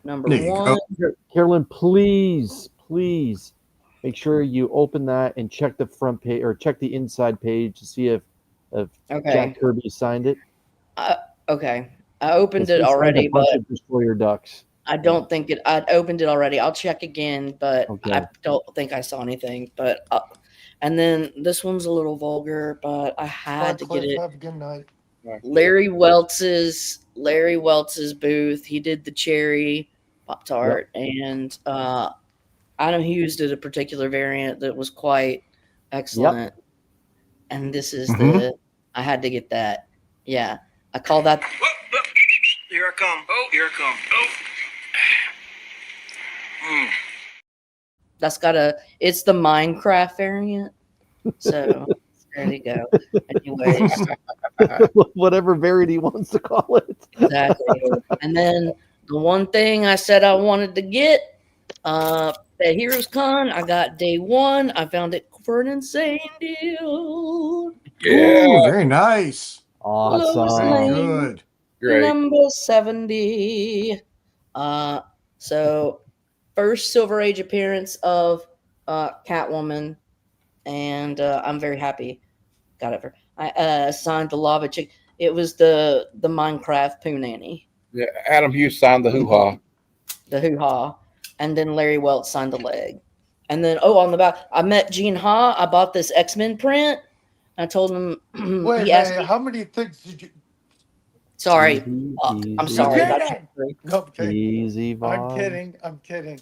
number There you one. go. Carolyn, please make sure you open that and check the front page or check the inside page to see if Okay. Jack Kirby signed it. Okay. I opened 'Cause it he signed already, a bunch but of Destroyer Ducks. I don't think it. I opened it already. I'll check again, but Okay. I don't think I saw anything. But and then this one's a little vulgar, but I had to get it. Have a good night. Larry Weltz's booth. He did the cherry Pop Tart, and Adam Hughes did a particular variant that was quite excellent. And this is I had to get that. Yeah, I call that. Here I come. Oh, here I come. Oh. That's it's the Minecraft variant. So there you go. Anyways, Whatever variant he wants to call it. exactly. And then the one thing I said I wanted to get, at Heroes Con, I got day one. I found it for an insane deal. Yeah. Ooh, very nice. Lois Awesome. Very Lane, good. Great. number 70. So first Silver Age appearance of Catwoman, and I'm very happy. Got it for I signed the Lava Chick. It was the Minecraft Poo Nanny, Yeah. Adam Hughes signed the hoo-ha. the Hoo Ha, and then Larry Welch signed the leg. And then on the back, I met Gene Ha. I bought this X-Men print. I told him Wait, he asked me. how many things did you? Sorry, Easy, I'm sorry. You did That's it! Okay. Easy, I'm Vaughn. kidding. I'm kidding.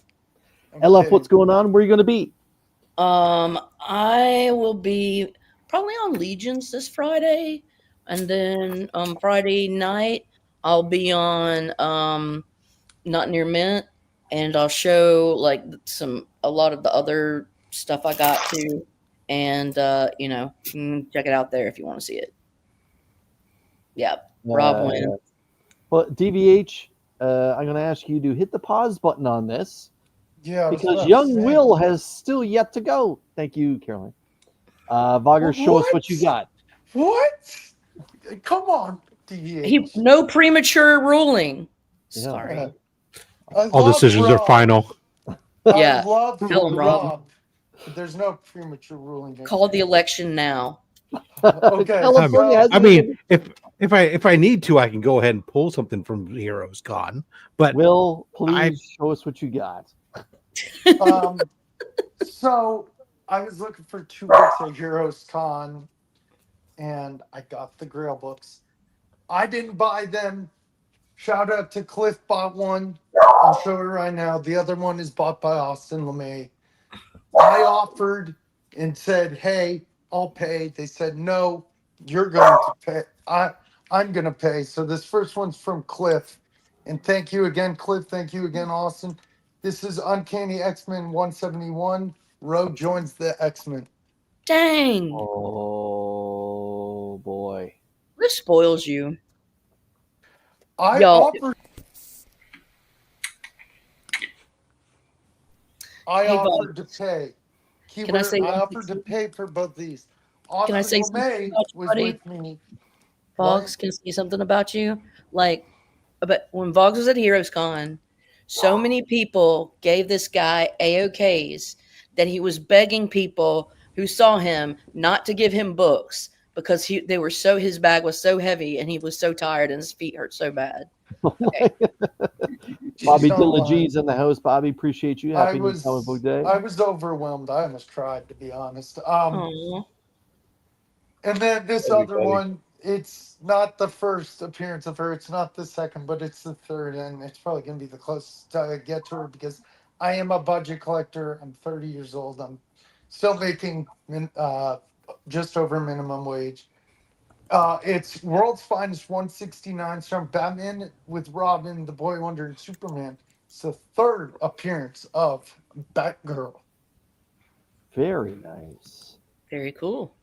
LF, what's going on? Where are you going to be? I will be probably on Legions this Friday, and then Friday night I'll be on Not Near Mint, and I'll show like a lot of the other stuff I got to, and you can check it out there if you want to see it. Yeah, Rob wins. Well, DVH, I'm going to ask you to hit the pause button on this. Yeah, because young Will has still yet to go. Thank you, Caroline. Vogger, show us what you got. What? Come on, DVH. No premature ruling. Yeah. Sorry. All decisions are final. Yeah. I love Tell him, Rob. Rob. But there's no premature ruling. Call the election now. Okay. I mean, if I need to, I can go ahead and pull something from Heroes Con. But Will, please show us what you got. So I was looking for 2 books at Heroes Con, and I got the Grail books. I didn't buy them. Shout out to Cliff, bought one. I'll show it right now. The other one is bought by Austin LeMay. I offered and said, "Hey, I'll pay." They said, "No, you're going to pay. I'm going to pay." So this first one's from Cliff, and thank you again, Cliff. Thank you again, Austin. This is Uncanny X-Men 171. Rogue joins the X-Men. Dang. Oh boy. This spoils you. I Y'all- offered. Hey, Bob. offered to pay. Can I say I one offered to thing? pay for both these. Can I Austin say something LeMay about you, was buddy? with me. Vogs, can I say something about you? Like, but when Vogs was at Heroes Con, so many people gave this guy AOKs that he was begging people who saw him not to give him books because his bag was so heavy and he was so tired and his feet hurt so bad. Okay. Bobby She's not lying. Dillagee's in the house. Bobby, appreciate you. Happy New Comic Book Day. I was overwhelmed. I almost cried, to be honest. Aw. And then this Love you, other buddy. one, it's not the first appearance of her. It's not the second, but it's the third, and it's probably going to be the closest I get to her because I am a budget collector. I'm 30 years old. I'm still making just over minimum wage. It's World's Finest 169 from Batman with Robin, The Boy Wonder, and Superman. It's the third appearance of Batgirl. Very nice. Very cool.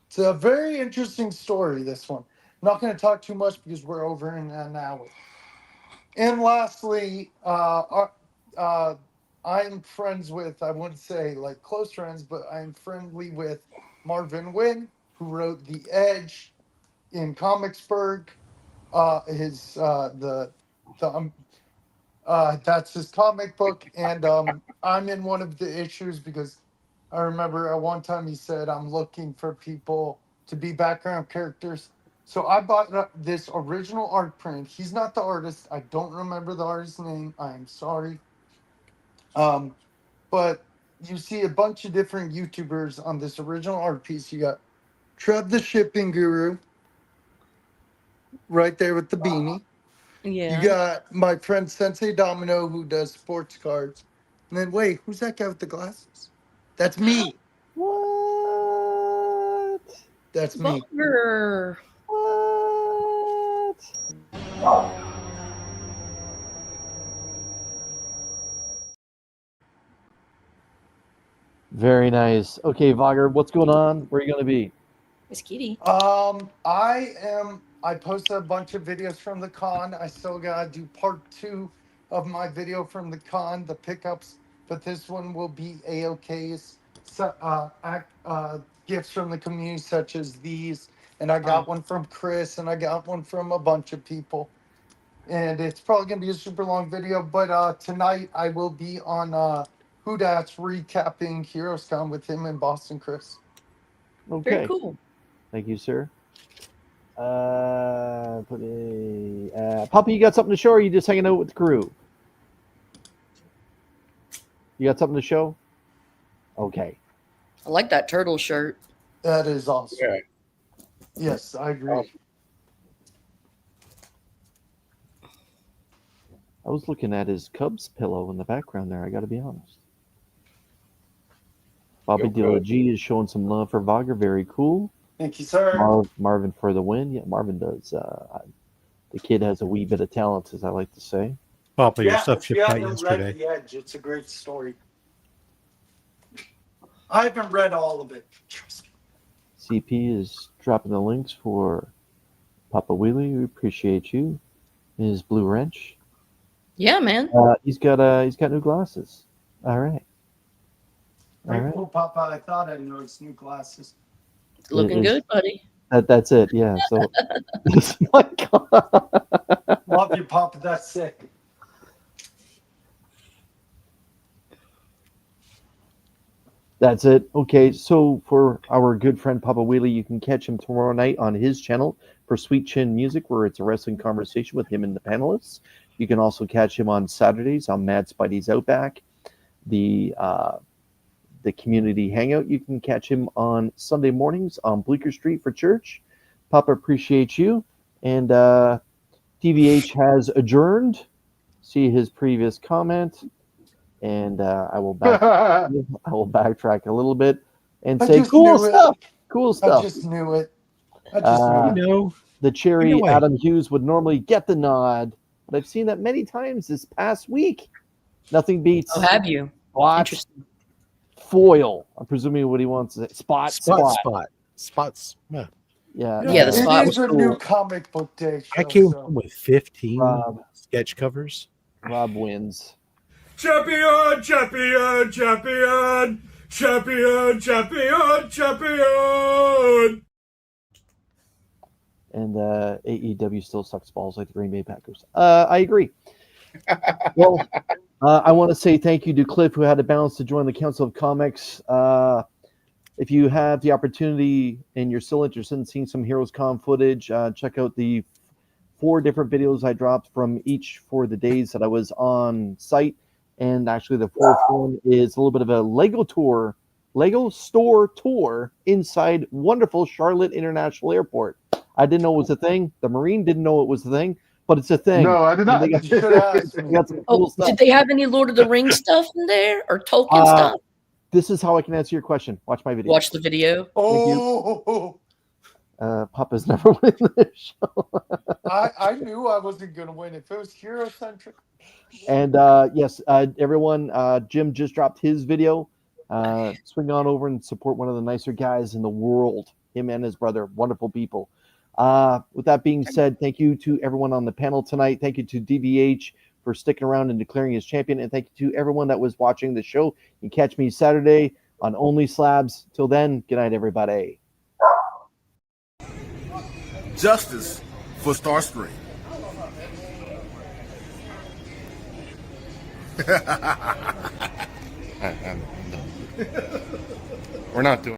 It's a very interesting story, this one. I'm not going to talk too much because we're over in an hour. And lastly, I'm friends with, I wouldn't say like close friends, but I'm friendly with Marvin Wynn, who wrote The Edge in Comicsburg. That's his comic book, and I'm in one of the issues because I remember at one time he said, I'm looking for people to be background characters. So I bought this original art print. He's not the artist. I don't remember the artist's name. I'm sorry. But you see a bunch of different YouTubers on this original art piece. You got Trev the Shipping Guru right there with the beanie. Yeah. You got my friend Sensei Domino who does sports cards. And then wait, who's that guy with the glasses? That's me. What? That's me. Bugger. What? Very nice. Okay, Vogger, what's going on? Where are you going to be? Miss Kitty. I posted a bunch of videos from the con. I still gotta do part 2 of my video from the con, the pickups, but this one will be AOK's gifts from the community such as these. And I got one from Chris and I got one from a bunch of people. And it's probably gonna be a super long video, but tonight I will be on Who Dat's recapping Heroes Con with him and Boston Chris. Okay. Very cool. Thank you, sir. Puppy, you got something to show, or are you just hanging out with the crew? You got something to show? Okay. I like that turtle shirt. That is awesome. Yeah. Yes, I agree. Awesome. I was looking at his Cubs pillow in the background there. I got to be honest. Bobby DLG is showing some love for Vogger. Very cool. Thank you, sir. Marvin for the win. Yeah, Marvin does. The kid has a wee bit of talent, as I like to say. Papa, your Yeah, stuff if you shipped out haven't yesterday. read The Edge, it's a great story. I haven't read all of it. Trust me. CP is dropping the links for Papa Wheelie. We appreciate you. His Blue Wrench. Yeah, man. He's got new glasses. All right. Very cool, Papa. I thought I noticed new glasses. Looking good, buddy. That's it. Yeah. So. My God. Love you, Papa. That's sick. That's it. Okay, so for our good friend Papa Wheelie, you can catch him tomorrow night on his channel for Sweet Chin Music, where it's a wrestling conversation with him and the panelists. You can also catch him on Saturdays on Mad Spidey's Outback, the community hangout. You can catch him on Sunday mornings on Bleecker Street for church. Papa, appreciate you. And TVH has adjourned. See his previous comment. And I will backtrack a little bit and say cool stuff. Cool stuff. I just knew it. I just knew it. The cherry Anyway. Adam Hughes would normally get the nod, but I've seen that many times this past week. Nothing beats. Oh, have you? What? Interesting. foil. I'm presuming what he wants is spot. Spots. Yeah. Yeah. Yeah, the It spot is was a new cool. comic book day show. I came so. home with 15 Rob. sketch covers. Rob wins. Champion, champion, champion, champion, champion, champion. And AEW still sucks balls like the Green Bay Packers. I agree. Well, I want to say thank you to Cliff, who had a balance to join the Council of Comics. If you have the opportunity and you're still interested in seeing some Heroes Con footage, check out the 4 different videos I dropped from each for the days that I was on site. And actually, the 4th one is a little bit of a Lego store tour inside wonderful Charlotte International Airport. I didn't know it was a thing. The Marine didn't know it was a thing, but it's a thing. No, I did not. They got, You should ask they me. got some cool Oh, stuff. did they have any Lord of the Rings stuff in there or Tolkien stuff? This is how I can answer your question. Watch my video. Watch the video. Oh, Papa's never win this show. I knew I wasn't going to win if it was hero centric. And yes, everyone, Jim just dropped his video. Swing on over and support one of the nicer guys in the world. Him and his brother, wonderful people. With that being said, thank you to everyone on the panel tonight. Thank you to DVH for sticking around and declaring his champion. And thank you to everyone that was watching the show. You can catch me Saturday on Only Slabs. Till then, good night, everybody. Justice for Starscream. We're not doing